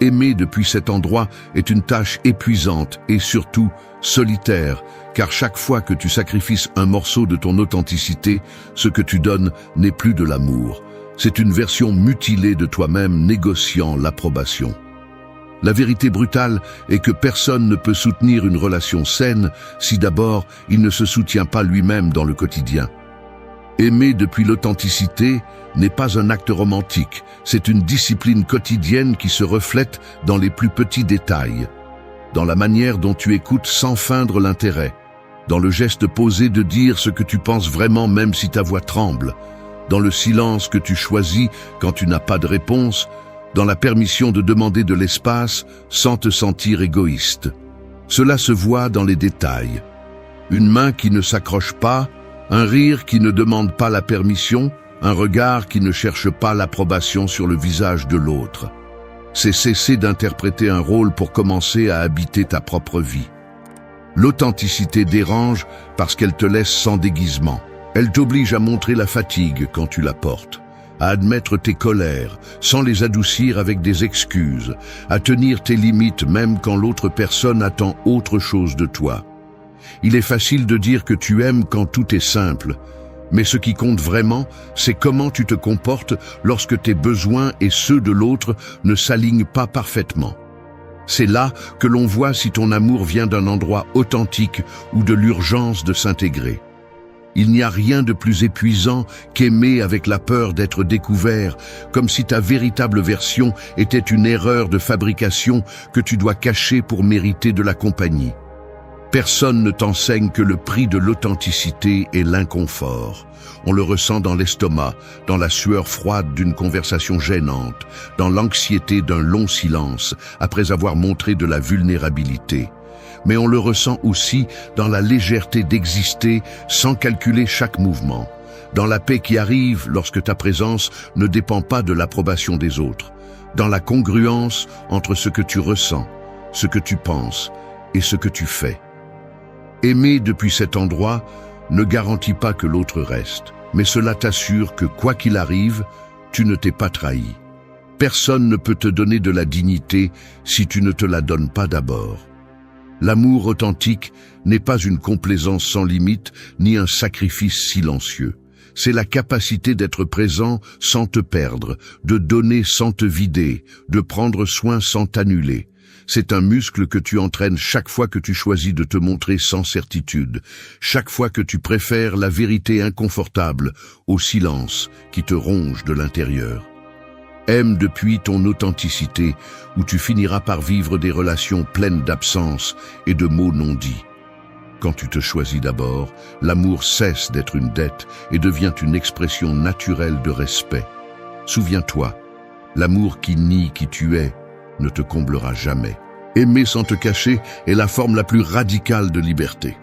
Aimer depuis cet endroit est une tâche épuisante et surtout solitaire, car chaque fois que tu sacrifies un morceau de ton authenticité, ce que tu donnes n'est plus de l'amour. C'est une version mutilée de toi-même négociant l'approbation. La vérité brutale est que personne ne peut soutenir une relation saine si d'abord il ne se soutient pas lui-même dans le quotidien. Aimer depuis l'authenticité n'est pas un acte romantique, c'est une discipline quotidienne qui se reflète dans les plus petits détails, dans la manière dont tu écoutes sans feindre l'intérêt, dans le geste posé de dire ce que tu penses vraiment même si ta voix tremble, dans le silence que tu choisis quand tu n'as pas de réponse, dans la permission de demander de l'espace sans te sentir égoïste. Cela se voit dans les détails. Une main qui ne s'accroche pas, un rire qui ne demande pas la permission, un regard qui ne cherche pas l'approbation sur le visage de l'autre. C'est cesser d'interpréter un rôle pour commencer à habiter ta propre vie. L'authenticité dérange parce qu'elle te laisse sans déguisement. Elle t'oblige à montrer la fatigue quand tu la portes, à admettre tes colères, sans les adoucir avec des excuses, à tenir tes limites même quand l'autre personne attend autre chose de toi. Il est facile de dire que tu aimes quand tout est simple, mais ce qui compte vraiment, c'est comment tu te comportes lorsque tes besoins et ceux de l'autre ne s'alignent pas parfaitement. C'est là que l'on voit si ton amour vient d'un endroit authentique ou de l'urgence de s'intégrer. Il n'y a rien de plus épuisant qu'aimer avec la peur d'être découvert, comme si ta véritable version était une erreur de fabrication que tu dois cacher pour mériter de la compagnie. Personne ne t'enseigne que le prix de l'authenticité est l'inconfort. On le ressent dans l'estomac, dans la sueur froide d'une conversation gênante, dans l'anxiété d'un long silence, après avoir montré de la vulnérabilité. Mais on le ressent aussi dans la légèreté d'exister sans calculer chaque mouvement, dans la paix qui arrive lorsque ta présence ne dépend pas de l'approbation des autres, dans la congruence entre ce que tu ressens, ce que tu penses et ce que tu fais. Aimer depuis cet endroit ne garantit pas que l'autre reste, mais cela t'assure que quoi qu'il arrive, tu ne t'es pas trahi. Personne ne peut te donner de la dignité si tu ne te la donnes pas d'abord. L'amour authentique n'est pas une complaisance sans limite, ni un sacrifice silencieux. C'est la capacité d'être présent sans te perdre, de donner sans te vider, de prendre soin sans t'annuler. C'est un muscle que tu entraînes chaque fois que tu choisis de te montrer sans certitude, chaque fois que tu préfères la vérité inconfortable au silence qui te ronge de l'intérieur. Aime depuis ton authenticité, où tu finiras par vivre des relations pleines d'absence et de mots non dits. Quand tu te choisis d'abord, l'amour cesse d'être une dette et devient une expression naturelle de respect. Souviens-toi, l'amour qui nie qui tu es ne te comblera jamais. Aimer sans te cacher est la forme la plus radicale de liberté.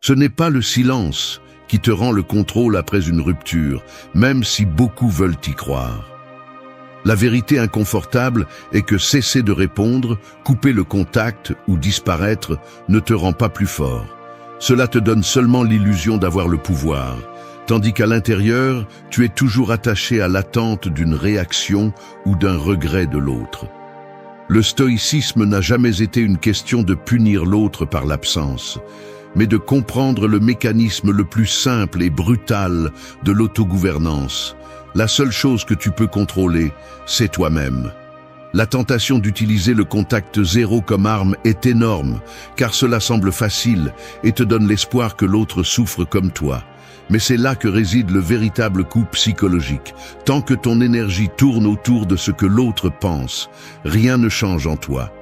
Ce n'est pas le silence qui te rend le contrôle après une rupture, même si beaucoup veulent y croire. La vérité inconfortable est que cesser de répondre, couper le contact ou disparaître ne te rend pas plus fort. Cela te donne seulement l'illusion d'avoir le pouvoir, tandis qu'à l'intérieur, tu es toujours attaché à l'attente d'une réaction ou d'un regret de l'autre. Le stoïcisme n'a jamais été une question de punir l'autre par l'absence, mais de comprendre le mécanisme le plus simple et brutal de l'autogouvernance. La seule chose que tu peux contrôler, c'est toi-même. La tentation d'utiliser le contact zéro comme arme est énorme, car cela semble facile et te donne l'espoir que l'autre souffre comme toi. Mais c'est là que réside le véritable coup psychologique. Tant que ton énergie tourne autour de ce que l'autre pense, rien ne change en toi.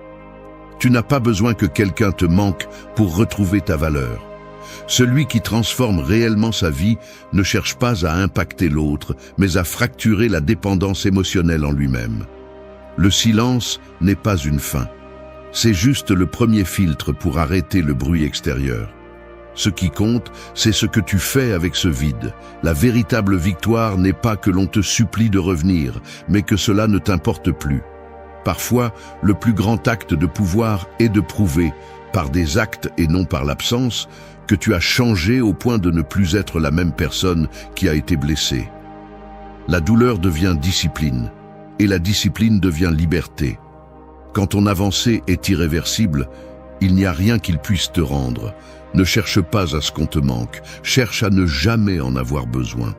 Tu n'as pas besoin que quelqu'un te manque pour retrouver ta valeur. Celui qui transforme réellement sa vie ne cherche pas à impacter l'autre, mais à fracturer la dépendance émotionnelle en lui-même. Le silence n'est pas une fin. C'est juste le premier filtre pour arrêter le bruit extérieur. Ce qui compte, c'est ce que tu fais avec ce vide. La véritable victoire n'est pas que l'on te supplie de revenir, mais que cela ne t'importe plus. Parfois, le plus grand acte de pouvoir est de prouver, par des actes et non par l'absence, que tu as changé au point de ne plus être la même personne qui a été blessée. La douleur devient discipline, et la discipline devient liberté. Quand ton avancée est irréversible, il n'y a rien qu'il puisse te rendre. Ne cherche pas à ce qu'on te manque, cherche à ne jamais en avoir besoin.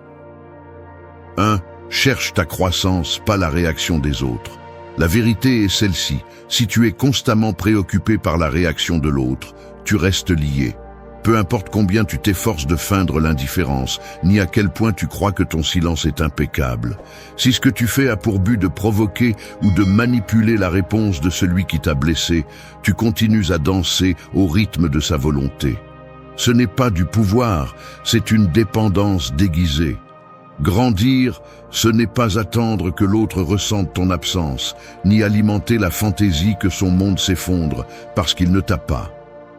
1. Cherche ta croissance, pas la réaction des autres. La vérité est celle-ci, si tu es constamment préoccupé par la réaction de l'autre, tu restes lié. Peu importe combien tu t'efforces de feindre l'indifférence, ni à quel point tu crois que ton silence est impeccable. Si ce que tu fais a pour but de provoquer ou de manipuler la réponse de celui qui t'a blessé, tu continues à danser au rythme de sa volonté. Ce n'est pas du pouvoir, c'est une dépendance déguisée. Grandir, ce n'est pas attendre que l'autre ressente ton absence, ni alimenter la fantaisie que son monde s'effondre parce qu'il ne t'a pas.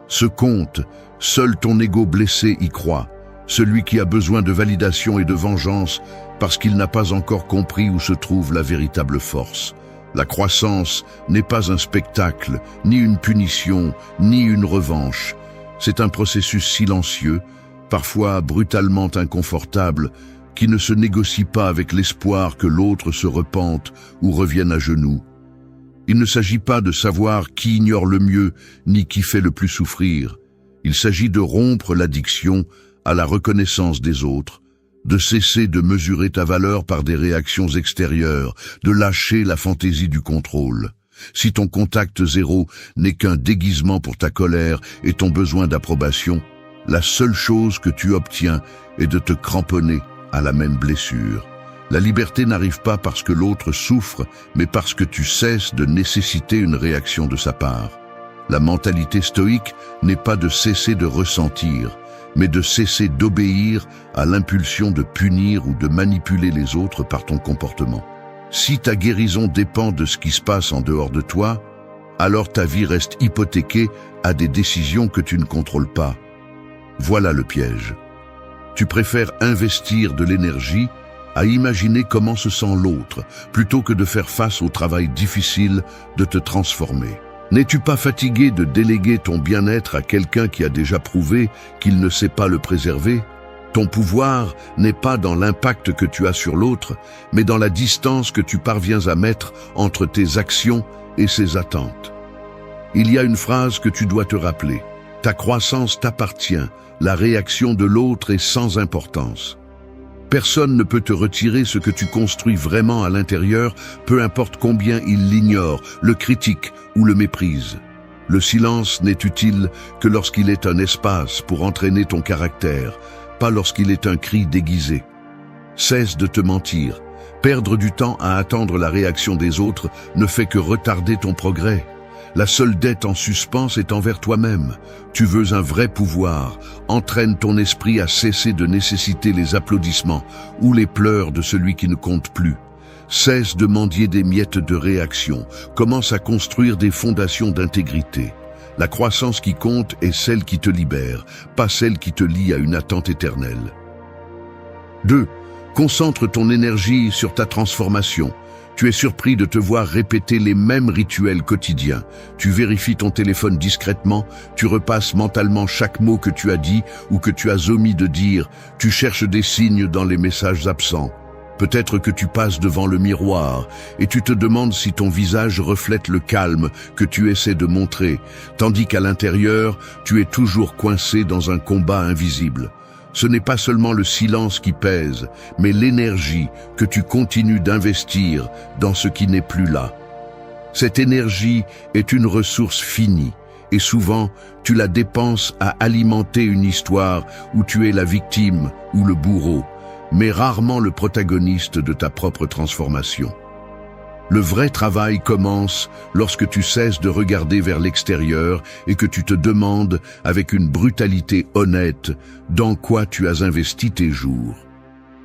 Ce compte, seul ton ego blessé y croit, celui qui a besoin de validation et de vengeance parce qu'il n'a pas encore compris où se trouve la véritable force. La croissance n'est pas un spectacle, ni une punition, ni une revanche. C'est un processus silencieux, parfois brutalement inconfortable, qui ne se négocie pas avec l'espoir que l'autre se repente ou revienne à genoux. Il ne s'agit pas de savoir qui ignore le mieux, ni qui fait le plus souffrir. Il s'agit de rompre l'addiction à la reconnaissance des autres, de cesser de mesurer ta valeur par des réactions extérieures, de lâcher la fantaisie du contrôle. Si ton contact zéro n'est qu'un déguisement pour ta colère et ton besoin d'approbation, la seule chose que tu obtiens est de te cramponner à la même blessure. La liberté n'arrive pas parce que l'autre souffre, mais parce que tu cesses de nécessiter une réaction de sa part. La mentalité stoïque n'est pas de cesser de ressentir, mais de cesser d'obéir à l'impulsion de punir ou de manipuler les autres par ton comportement. Si ta guérison dépend de ce qui se passe en dehors de toi, alors ta vie reste hypothéquée à des décisions que tu ne contrôles pas. Voilà le piège. Tu préfères investir de l'énergie à imaginer comment se sent l'autre, plutôt que de faire face au travail difficile de te transformer. N'es-tu pas fatigué de déléguer ton bien-être à quelqu'un qui a déjà prouvé qu'il ne sait pas le préserver? Ton pouvoir n'est pas dans l'impact que tu as sur l'autre, mais dans la distance que tu parviens à mettre entre tes actions et ses attentes. Il y a une phrase que tu dois te rappeler. Ta croissance t'appartient, la réaction de l'autre est sans importance. Personne ne peut te retirer ce que tu construis vraiment à l'intérieur, peu importe combien il l'ignore, le critique ou le méprise. Le silence n'est utile que lorsqu'il est un espace pour entraîner ton caractère, pas lorsqu'il est un cri déguisé. Cesse de te mentir. Perdre du temps à attendre la réaction des autres ne fait que retarder ton progrès. La seule dette en suspens est envers toi-même. Tu veux un vrai pouvoir. Entraîne ton esprit à cesser de nécessiter les applaudissements ou les pleurs de celui qui ne compte plus. Cesse de mendier des miettes de réaction. Commence à construire des fondations d'intégrité. La croissance qui compte est celle qui te libère, pas celle qui te lie à une attente éternelle. 2. Concentre ton énergie sur ta transformation. Tu es surpris de te voir répéter les mêmes rituels quotidiens. Tu vérifies ton téléphone discrètement, tu repasses mentalement chaque mot que tu as dit ou que tu as omis de dire, tu cherches des signes dans les messages absents. Peut-être que tu passes devant le miroir et tu te demandes si ton visage reflète le calme que tu essaies de montrer, tandis qu'à l'intérieur, tu es toujours coincé dans un combat invisible. Ce n'est pas seulement le silence qui pèse, mais l'énergie que tu continues d'investir dans ce qui n'est plus là. Cette énergie est une ressource finie, et souvent, tu la dépenses à alimenter une histoire où tu es la victime ou le bourreau, mais rarement le protagoniste de ta propre transformation. Le vrai travail commence lorsque tu cesses de regarder vers l'extérieur et que tu te demandes, avec une brutalité honnête, dans quoi tu as investi tes jours.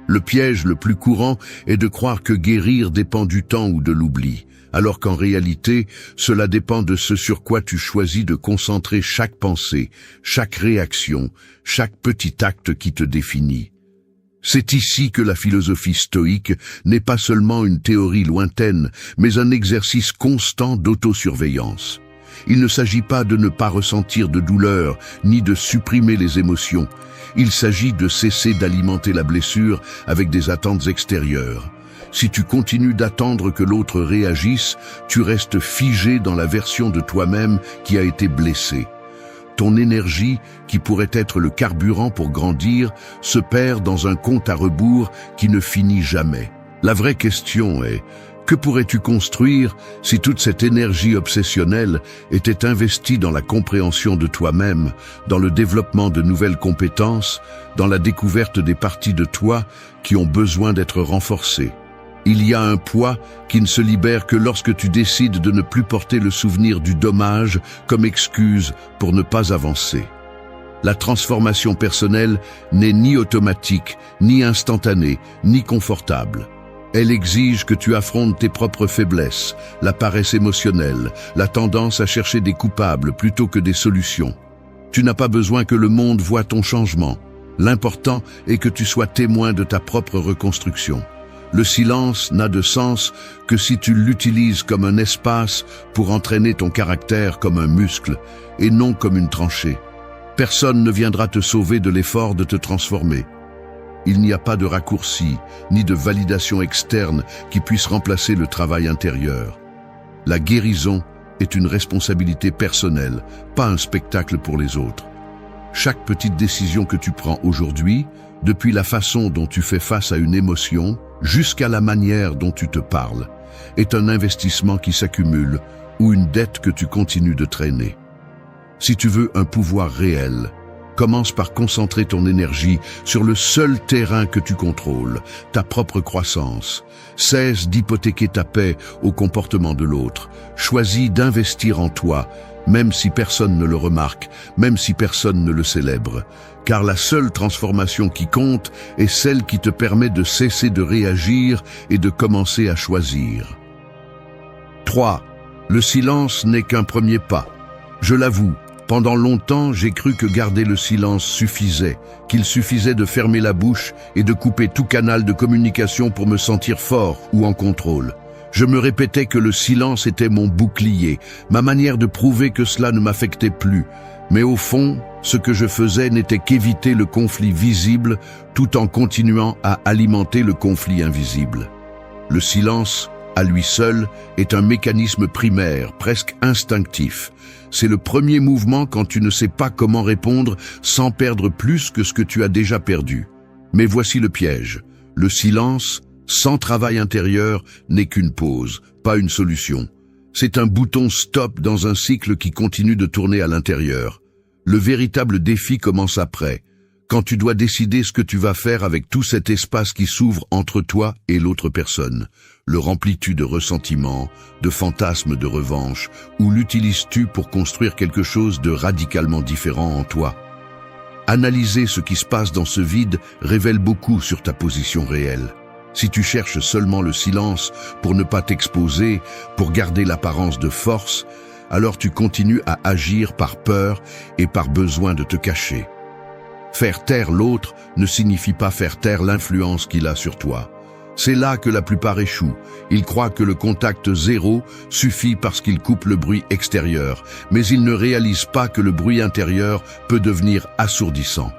Le piège le plus courant est de croire que guérir dépend du temps ou de l'oubli, alors qu'en réalité, cela dépend de ce sur quoi tu choisis de concentrer chaque pensée, chaque réaction, chaque petit acte qui te définit. C'est ici que la philosophie stoïque n'est pas seulement une théorie lointaine, mais un exercice constant d'autosurveillance. Il ne s'agit pas de ne pas ressentir de douleur, ni de supprimer les émotions. Il s'agit de cesser d'alimenter la blessure avec des attentes extérieures. Si tu continues d'attendre que l'autre réagisse, tu restes figé dans la version de toi-même qui a été blessée. Ton énergie, qui pourrait être le carburant pour grandir, se perd dans un compte à rebours qui ne finit jamais. La vraie question est, que pourrais-tu construire si toute cette énergie obsessionnelle était investie dans la compréhension de toi-même, dans le développement de nouvelles compétences, dans la découverte des parties de toi qui ont besoin d'être renforcées? Il y a un poids qui ne se libère que lorsque tu décides de ne plus porter le souvenir du dommage comme excuse pour ne pas avancer. La transformation personnelle n'est ni automatique, ni instantanée, ni confortable. Elle exige que tu affrontes tes propres faiblesses, la paresse émotionnelle, la tendance à chercher des coupables plutôt que des solutions. Tu n'as pas besoin que le monde voie ton changement. L'important est que tu sois témoin de ta propre reconstruction. Le silence n'a de sens que si tu l'utilises comme un espace pour entraîner ton caractère comme un muscle et non comme une tranchée. Personne ne viendra te sauver de l'effort de te transformer. Il n'y a pas de raccourci, ni de validation externe qui puisse remplacer le travail intérieur. La guérison est une responsabilité personnelle, pas un spectacle pour les autres. Chaque petite décision que tu prends aujourd'hui, depuis la façon dont tu fais face à une émotion, jusqu'à la manière dont tu te parles, est un investissement qui s'accumule ou une dette que tu continues de traîner. Si tu veux un pouvoir réel, commence par concentrer ton énergie sur le seul terrain que tu contrôles, ta propre croissance. Cesse d'hypothéquer ta paix au comportement de l'autre. Choisis d'investir en toi, même si personne ne le remarque, même si personne ne le célèbre. Car la seule transformation qui compte est celle qui te permet de cesser de réagir et de commencer à choisir. 3. Le silence n'est qu'un premier pas. Je l'avoue, pendant longtemps, j'ai cru que garder le silence suffisait, qu'il suffisait de fermer la bouche et de couper tout canal de communication pour me sentir fort ou en contrôle. Je me répétais que le silence était mon bouclier, ma manière de prouver que cela ne m'affectait plus. Mais au fond, ce que je faisais n'était qu'éviter le conflit visible tout en continuant à alimenter le conflit invisible. Le silence, à lui seul, est un mécanisme primaire, presque instinctif. C'est le premier mouvement quand tu ne sais pas comment répondre sans perdre plus que ce que tu as déjà perdu. Mais voici le piège. Le silence, sans travail intérieur, n'est qu'une pause, pas une solution. C'est un bouton stop dans un cycle qui continue de tourner à l'intérieur. Le véritable défi commence après, quand tu dois décider ce que tu vas faire avec tout cet espace qui s'ouvre entre toi et l'autre personne. Le remplis-tu de ressentiment, de fantasmes de revanche, ou l'utilises-tu pour construire quelque chose de radicalement différent en toi? Analyser ce qui se passe dans ce vide révèle beaucoup sur ta position réelle. Si tu cherches seulement le silence pour ne pas t'exposer, pour garder l'apparence de force, alors tu continues à agir par peur et par besoin de te cacher. Faire taire l'autre ne signifie pas faire taire l'influence qu'il a sur toi. C'est là que la plupart échouent. Ils croient que le contact zéro suffit parce qu'il coupe le bruit extérieur, mais ils ne réalisent pas que le bruit intérieur peut devenir assourdissant.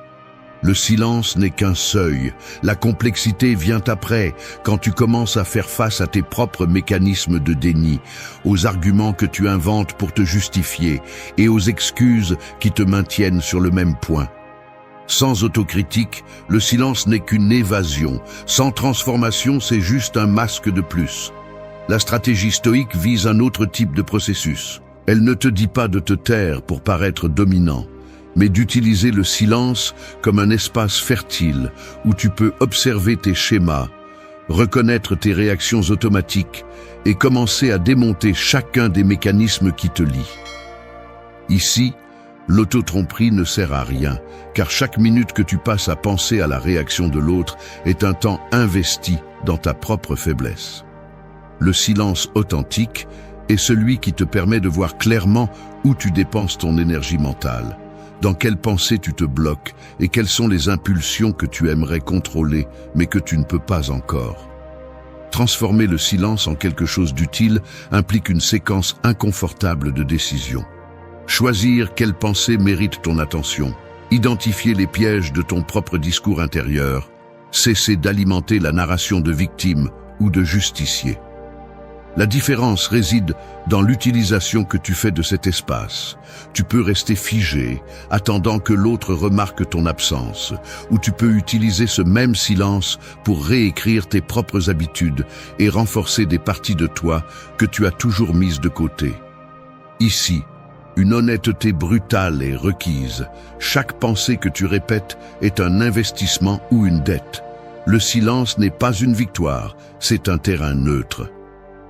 Le silence n'est qu'un seuil. La complexité vient après, quand tu commences à faire face à tes propres mécanismes de déni, aux arguments que tu inventes pour te justifier et aux excuses qui te maintiennent sur le même point. Sans autocritique, le silence n'est qu'une évasion. Sans transformation, c'est juste un masque de plus. La stratégie stoïque vise un autre type de processus. Elle ne te dit pas de te taire pour paraître dominant, mais d'utiliser le silence comme un espace fertile où tu peux observer tes schémas, reconnaître tes réactions automatiques et commencer à démonter chacun des mécanismes qui te lient. Ici, l'auto-tromperie ne sert à rien, car chaque minute que tu passes à penser à la réaction de l'autre est un temps investi dans ta propre faiblesse. Le silence authentique est celui qui te permet de voir clairement où tu dépenses ton énergie mentale, dans quelles pensées tu te bloques et quelles sont les impulsions que tu aimerais contrôler mais que tu ne peux pas encore. Transformer le silence en quelque chose d'utile implique une séquence inconfortable de décisions. Choisir quelles pensées méritent ton attention, identifier les pièges de ton propre discours intérieur, cesser d'alimenter la narration de victime ou de justicier. La différence réside dans l'utilisation que tu fais de cet espace. Tu peux rester figé, attendant que l'autre remarque ton absence, ou tu peux utiliser ce même silence pour réécrire tes propres habitudes et renforcer des parties de toi que tu as toujours mises de côté. Ici, une honnêteté brutale est requise. Chaque pensée que tu répètes est un investissement ou une dette. Le silence n'est pas une victoire, c'est un terrain neutre.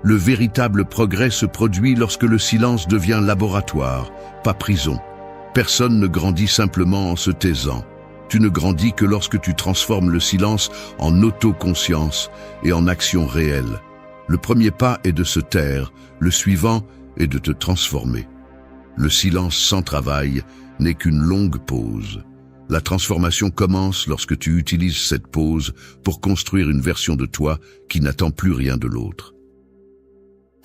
Le véritable progrès se produit lorsque le silence devient laboratoire, pas prison. Personne ne grandit simplement en se taisant. Tu ne grandis que lorsque tu transformes le silence en autoconscience et en action réelle. Le premier pas est de se taire, le suivant est de te transformer. Le silence sans travail n'est qu'une longue pause. La transformation commence lorsque tu utilises cette pause pour construire une version de toi qui n'attend plus rien de l'autre.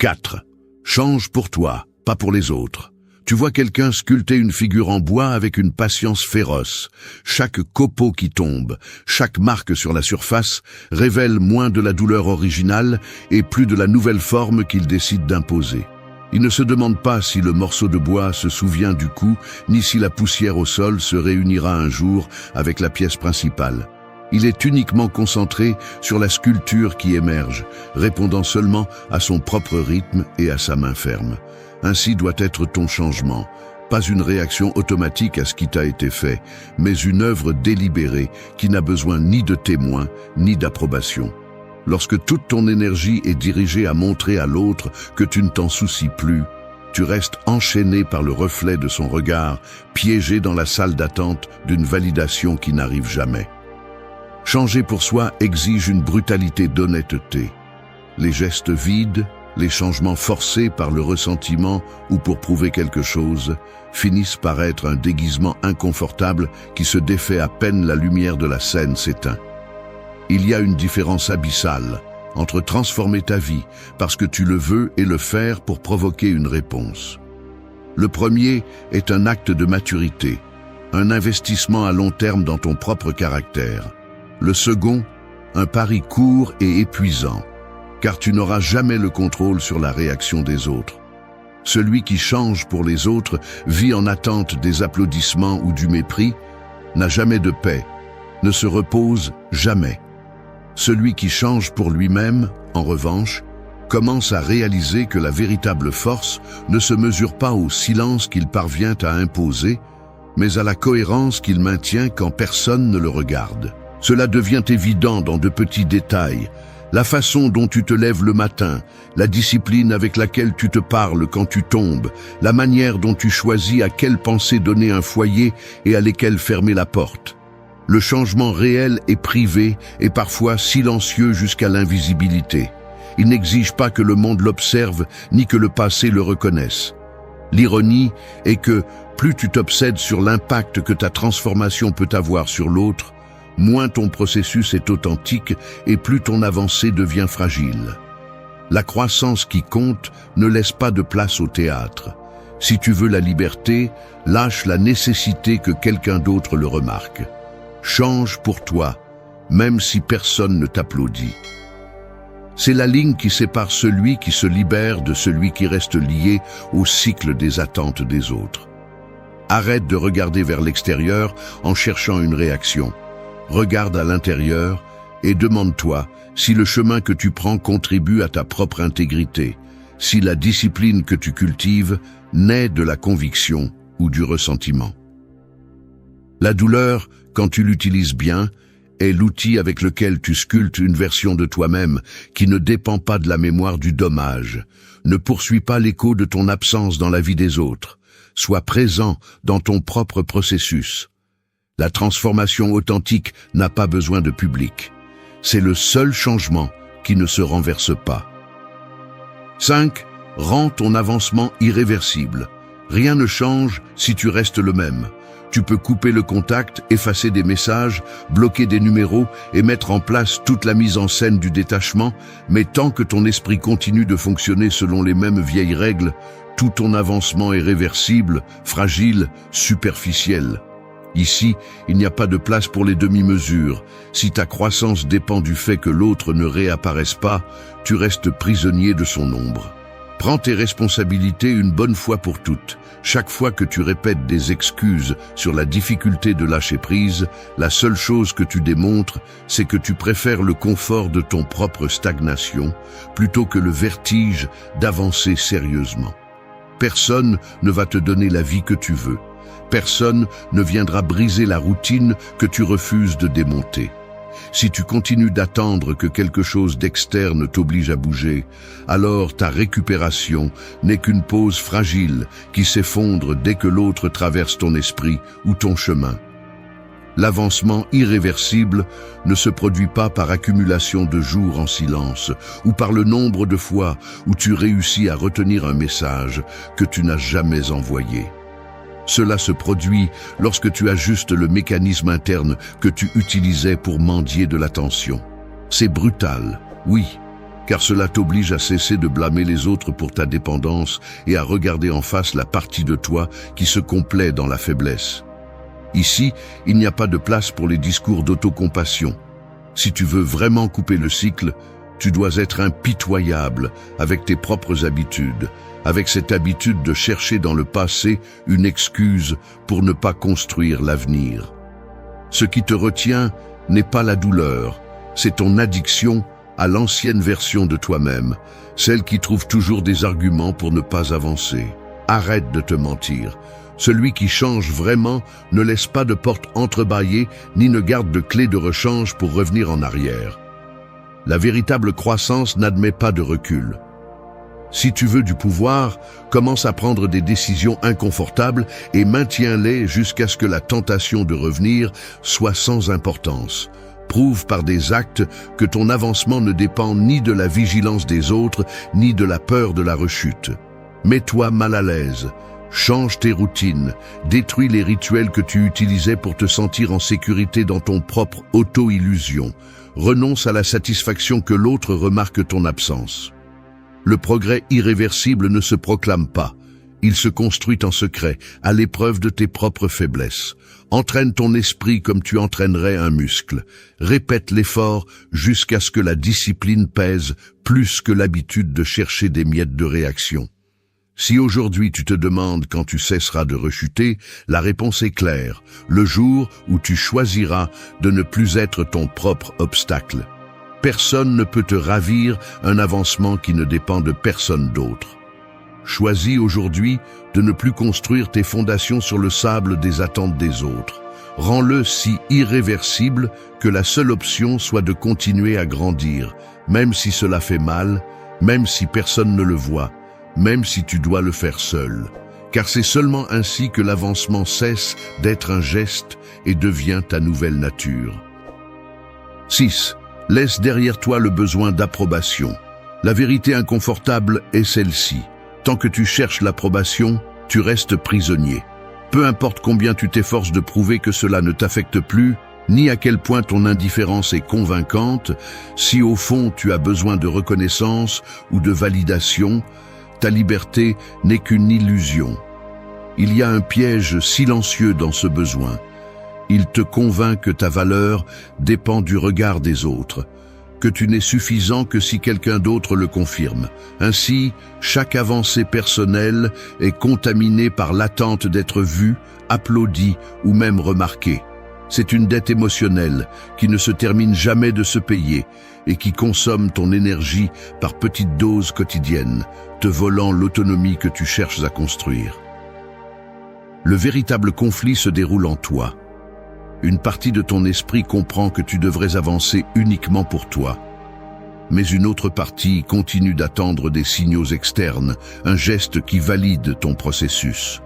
4. Change pour toi, pas pour les autres. Tu vois quelqu'un sculpter une figure en bois avec une patience féroce. Chaque copeau qui tombe, chaque marque sur la surface révèle moins de la douleur originale et plus de la nouvelle forme qu'il décide d'imposer. Il ne se demande pas si le morceau de bois se souvient du coup, ni si la poussière au sol se réunira un jour avec la pièce principale. Il est uniquement concentré sur la sculpture qui émerge, répondant seulement à son propre rythme et à sa main ferme. Ainsi doit être ton changement, pas une réaction automatique à ce qui t'a été fait, mais une œuvre délibérée qui n'a besoin ni de témoins, ni d'approbation. Lorsque toute ton énergie est dirigée à montrer à l'autre que tu ne t'en soucies plus, tu restes enchaîné par le reflet de son regard, piégé dans la salle d'attente d'une validation qui n'arrive jamais. Changer pour soi exige une brutalité d'honnêteté. Les gestes vides, les changements forcés par le ressentiment ou pour prouver quelque chose, finissent par être un déguisement inconfortable qui se défait à peine la lumière de la scène s'éteint. Il y a une différence abyssale entre transformer ta vie parce que tu le veux et le faire pour provoquer une réponse. Le premier est un acte de maturité, un investissement à long terme dans ton propre caractère. Le second, un pari court et épuisant, car tu n'auras jamais le contrôle sur la réaction des autres. Celui qui change pour les autres vit en attente des applaudissements ou du mépris, n'a jamais de paix, ne se repose jamais. Celui qui change pour lui-même, en revanche, commence à réaliser que la véritable force ne se mesure pas au silence qu'il parvient à imposer, mais à la cohérence qu'il maintient quand personne ne le regarde. Cela devient évident dans de petits détails. La façon dont tu te lèves le matin, la discipline avec laquelle tu te parles quand tu tombes, la manière dont tu choisis à quelle pensée donner un foyer et à lesquelles fermer la porte. Le changement réel est privé et parfois silencieux jusqu'à l'invisibilité. Il n'exige pas que le monde l'observe ni que le passé le reconnaisse. L'ironie est que plus tu t'obsèdes sur l'impact que ta transformation peut avoir sur l'autre, moins ton processus est authentique et plus ton avancée devient fragile. La croissance qui compte ne laisse pas de place au théâtre. Si tu veux la liberté, lâche la nécessité que quelqu'un d'autre le remarque. Change pour toi, même si personne ne t'applaudit. C'est la ligne qui sépare celui qui se libère de celui qui reste lié au cycle des attentes des autres. Arrête de regarder vers l'extérieur en cherchant une réaction. Regarde à l'intérieur et demande-toi si le chemin que tu prends contribue à ta propre intégrité, si la discipline que tu cultives naît de la conviction ou du ressentiment. La douleur, quand tu l'utilises bien, est l'outil avec lequel tu sculptes une version de toi-même qui ne dépend pas de la mémoire du dommage. Ne poursuis pas l'écho de ton absence dans la vie des autres. Sois présent dans ton propre processus. La transformation authentique n'a pas besoin de public. C'est le seul changement qui ne se renverse pas. 5. Rends ton avancement irréversible. Rien ne change si tu restes le même. Tu peux couper le contact, effacer des messages, bloquer des numéros et mettre en place toute la mise en scène du détachement, mais tant que ton esprit continue de fonctionner selon les mêmes vieilles règles, tout ton avancement est réversible, fragile, superficiel. Ici, il n'y a pas de place pour les demi-mesures. Si ta croissance dépend du fait que l'autre ne réapparaisse pas, tu restes prisonnier de son ombre. Prends tes responsabilités une bonne fois pour toutes. Chaque fois que tu répètes des excuses sur la difficulté de lâcher prise, la seule chose que tu démontres, c'est que tu préfères le confort de ton propre stagnation plutôt que le vertige d'avancer sérieusement. Personne ne va te donner la vie que tu veux. Personne ne viendra briser la routine que tu refuses de démonter. Si tu continues d'attendre que quelque chose d'externe t'oblige à bouger, alors ta récupération n'est qu'une pause fragile qui s'effondre dès que l'autre traverse ton esprit ou ton chemin. L'avancement irréversible ne se produit pas par accumulation de jours en silence ou par le nombre de fois où tu réussis à retenir un message que tu n'as jamais envoyé. Cela se produit lorsque tu ajustes le mécanisme interne que tu utilisais pour mendier de l'attention. C'est brutal, oui, car cela t'oblige à cesser de blâmer les autres pour ta dépendance et à regarder en face la partie de toi qui se complaît dans la faiblesse. Ici, il n'y a pas de place pour les discours d'autocompassion. Si tu veux vraiment couper le cycle, tu dois être impitoyable avec tes propres habitudes, avec cette habitude de chercher dans le passé une excuse pour ne pas construire l'avenir. Ce qui te retient n'est pas la douleur, c'est ton addiction à l'ancienne version de toi-même, celle qui trouve toujours des arguments pour ne pas avancer. Arrête de te mentir. Celui qui change vraiment ne laisse pas de porte entrebâillée ni ne garde de clé de rechange pour revenir en arrière. La véritable croissance n'admet pas de recul. Si tu veux du pouvoir, commence à prendre des décisions inconfortables et maintiens-les jusqu'à ce que la tentation de revenir soit sans importance. Prouve par des actes que ton avancement ne dépend ni de la vigilance des autres, ni de la peur de la rechute. Mets-toi mal à l'aise. Change tes routines, détruis les rituels que tu utilisais pour te sentir en sécurité dans ton propre auto-illusion. renonce à la satisfaction que l'autre remarque ton absence. Le progrès irréversible ne se proclame pas. Il se construit en secret, à l'épreuve de tes propres faiblesses. Entraîne ton esprit comme tu entraînerais un muscle. Répète l'effort jusqu'à ce que la discipline pèse plus que l'habitude de chercher des miettes de réaction. Si aujourd'hui tu te demandes quand tu cesseras de rechuter, la réponse est claire, le jour où tu choisiras de ne plus être ton propre obstacle. Personne ne peut te ravir un avancement qui ne dépend de personne d'autre. Choisis aujourd'hui de ne plus construire tes fondations sur le sable des attentes des autres. Rends-le si irréversible que la seule option soit de continuer à grandir, même si cela fait mal, même si personne ne le voit, même si tu dois le faire seul. Car c'est seulement ainsi que l'avancement cesse d'être un geste et devient ta nouvelle nature. 6. Laisse derrière toi le besoin d'approbation. La vérité inconfortable est celle-ci. Tant que tu cherches l'approbation, tu restes prisonnier. Peu importe combien tu t'efforces de prouver que cela ne t'affecte plus, ni à quel point ton indifférence est convaincante, si au fond tu as besoin de reconnaissance ou de validation, ta liberté n'est qu'une illusion. Il y a un piège silencieux dans ce besoin. Il te convainc que ta valeur dépend du regard des autres, que tu n'es suffisant que si quelqu'un d'autre le confirme. Ainsi, chaque avancée personnelle est contaminée par l'attente d'être vue, applaudie ou même remarquée. C'est une dette émotionnelle qui ne se termine jamais de se payer et qui consomme ton énergie par petites doses quotidiennes, te volant l'autonomie que tu cherches à construire. Le véritable conflit se déroule en toi. Une partie de ton esprit comprend que tu devrais avancer uniquement pour toi. Mais une autre partie continue d'attendre des signaux externes, un geste qui valide ton processus.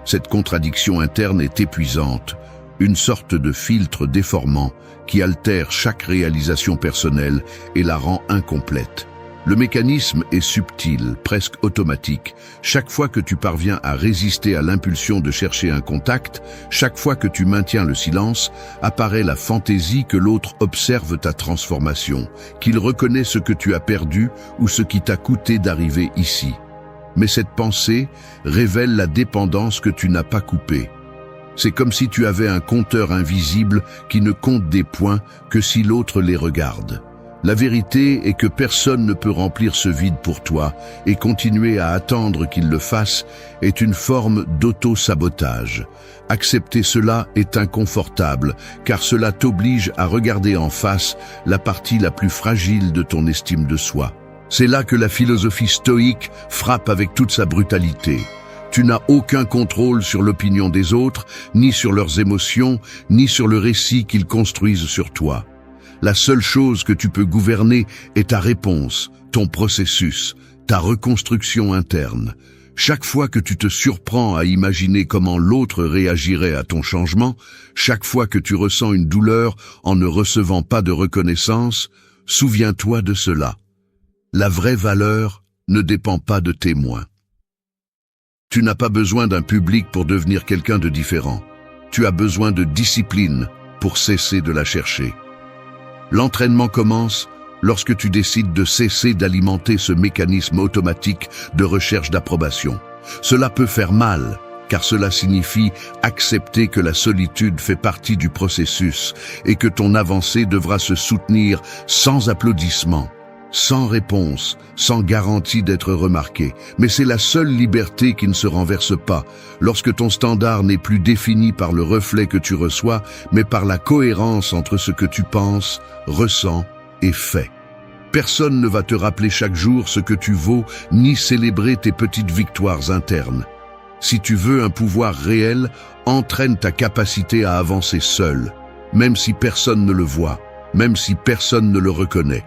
Cette contradiction interne est épuisante, une sorte de filtre déformant qui altère chaque réalisation personnelle et la rend incomplète. Le mécanisme est subtil, presque automatique. Chaque fois que tu parviens à résister à l'impulsion de chercher un contact, chaque fois que tu maintiens le silence, apparaît la fantaisie que l'autre observe ta transformation, qu'il reconnaît ce que tu as perdu ou ce qui t'a coûté d'arriver ici. Mais cette pensée révèle la dépendance que tu n'as pas coupée. C'est comme si tu avais un compteur invisible qui ne compte des points que si l'autre les regarde. La vérité est que personne ne peut remplir ce vide pour toi et continuer à attendre qu'il le fasse est une forme d'auto-sabotage. Accepter cela est inconfortable car cela t'oblige à regarder en face la partie la plus fragile de ton estime de soi. C'est là que la philosophie stoïque frappe avec toute sa brutalité. Tu n'as aucun contrôle sur l'opinion des autres, ni sur leurs émotions, ni sur le récit qu'ils construisent sur toi. La seule chose que tu peux gouverner est ta réponse, ton processus, ta reconstruction interne. Chaque fois que tu te surprends à imaginer comment l'autre réagirait à ton changement, chaque fois que tu ressens une douleur en ne recevant pas de reconnaissance, souviens-toi de cela. La vraie valeur ne dépend pas de témoins. Tu n'as pas besoin d'un public pour devenir quelqu'un de différent. Tu as besoin de discipline pour cesser de la chercher. L'entraînement commence lorsque tu décides de cesser d'alimenter ce mécanisme automatique de recherche d'approbation. Cela peut faire mal, car cela signifie accepter que la solitude fait partie du processus et que ton avancée devra se soutenir sans applaudissements, sans réponse, sans garantie d'être remarqué. Mais c'est la seule liberté qui ne se renverse pas, lorsque ton standard n'est plus défini par le reflet que tu reçois, mais par la cohérence entre ce que tu penses, ressens et fais. Personne ne va te rappeler chaque jour ce que tu vaux, ni célébrer tes petites victoires internes. Si tu veux un pouvoir réel, entraîne ta capacité à avancer seul, même si personne ne le voit, même si personne ne le reconnaît.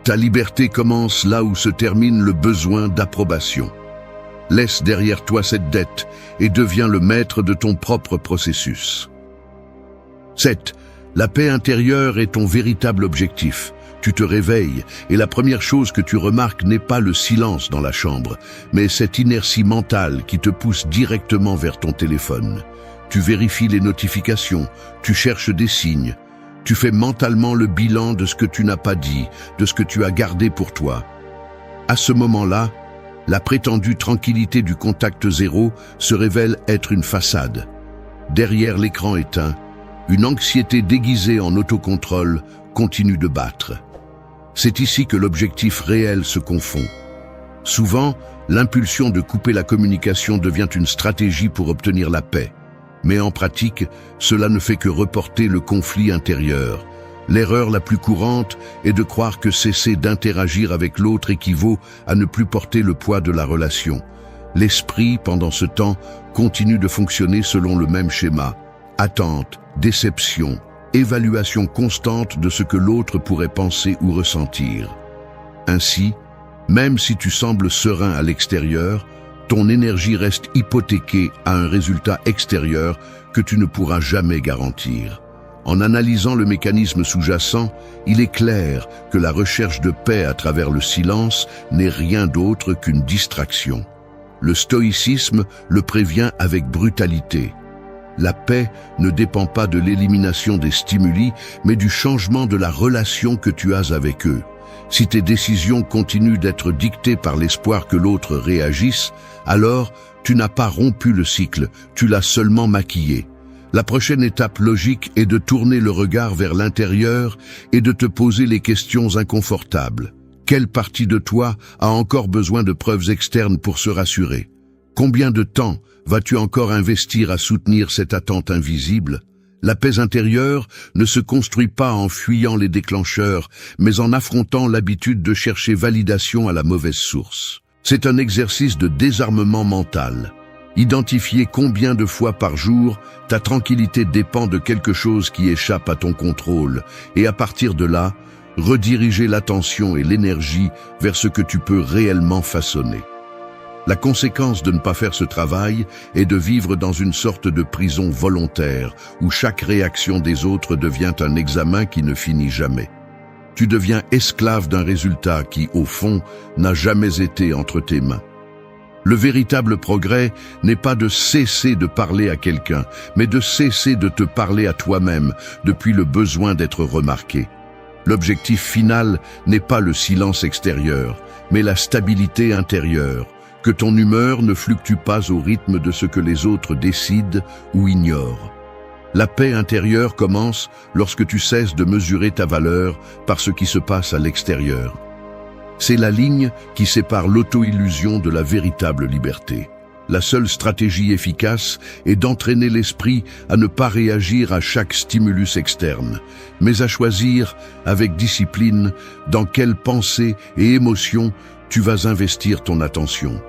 Ta liberté commence là où se termine le besoin d'approbation. Laisse derrière toi cette dette et deviens le maître de ton propre processus. 7. La paix intérieure est ton véritable objectif. Tu te réveilles et la première chose que tu remarques n'est pas le silence dans la chambre, mais cette inertie mentale qui te pousse directement vers ton téléphone. Tu vérifies les notifications, tu cherches des signes. Tu fais mentalement le bilan de ce que tu n'as pas dit, de ce que tu as gardé pour toi. À ce moment-là, la prétendue tranquillité du contact zéro se révèle être une façade. Derrière l'écran éteint, une anxiété déguisée en autocontrôle continue de battre. C'est ici que l'objectif réel se confond. Souvent, l'impulsion de couper la communication devient une stratégie pour obtenir la paix. Mais en pratique, cela ne fait que reporter le conflit intérieur. L'erreur la plus courante est de croire que cesser d'interagir avec l'autre équivaut à ne plus porter le poids de la relation. L'esprit, pendant ce temps, continue de fonctionner selon le même schéma. Attente, déception, évaluation constante de ce que l'autre pourrait penser ou ressentir. Ainsi, même si tu sembles serein à l'extérieur, ton énergie reste hypothéquée à un résultat extérieur que tu ne pourras jamais garantir. En analysant le mécanisme sous-jacent, il est clair que la recherche de paix à travers le silence n'est rien d'autre qu'une distraction. Le stoïcisme le prévient avec brutalité. La paix ne dépend pas de l'élimination des stimuli, mais du changement de la relation que tu as avec eux. Si tes décisions continuent d'être dictées par l'espoir que l'autre réagisse, alors tu n'as pas rompu le cycle, tu l'as seulement maquillé. La prochaine étape logique est de tourner le regard vers l'intérieur et de te poser les questions inconfortables. Quelle partie de toi a encore besoin de preuves externes pour se rassurer? Combien de temps vas-tu encore investir à soutenir cette attente invisible? La paix intérieure ne se construit pas en fuyant les déclencheurs, mais en affrontant l'habitude de chercher validation à la mauvaise source. C'est un exercice de désarmement mental. Identifier combien de fois par jour ta tranquillité dépend de quelque chose qui échappe à ton contrôle, et à partir de là, rediriger l'attention et l'énergie vers ce que tu peux réellement façonner. La conséquence de ne pas faire ce travail est de vivre dans une sorte de prison volontaire, où chaque réaction des autres devient un examen qui ne finit jamais. Tu deviens esclave d'un résultat qui, au fond, n'a jamais été entre tes mains. Le véritable progrès n'est pas de cesser de parler à quelqu'un, mais de cesser de te parler à toi-même depuis le besoin d'être remarqué. L'objectif final n'est pas le silence extérieur, mais la stabilité intérieure, que ton humeur ne fluctue pas au rythme de ce que les autres décident ou ignorent. La paix intérieure commence lorsque tu cesses de mesurer ta valeur par ce qui se passe à l'extérieur. C'est la ligne qui sépare l'auto-illusion de la véritable liberté. La seule stratégie efficace est d'entraîner l'esprit à ne pas réagir à chaque stimulus externe, mais à choisir, avec discipline, dans quelles pensées et émotions tu vas investir ton attention.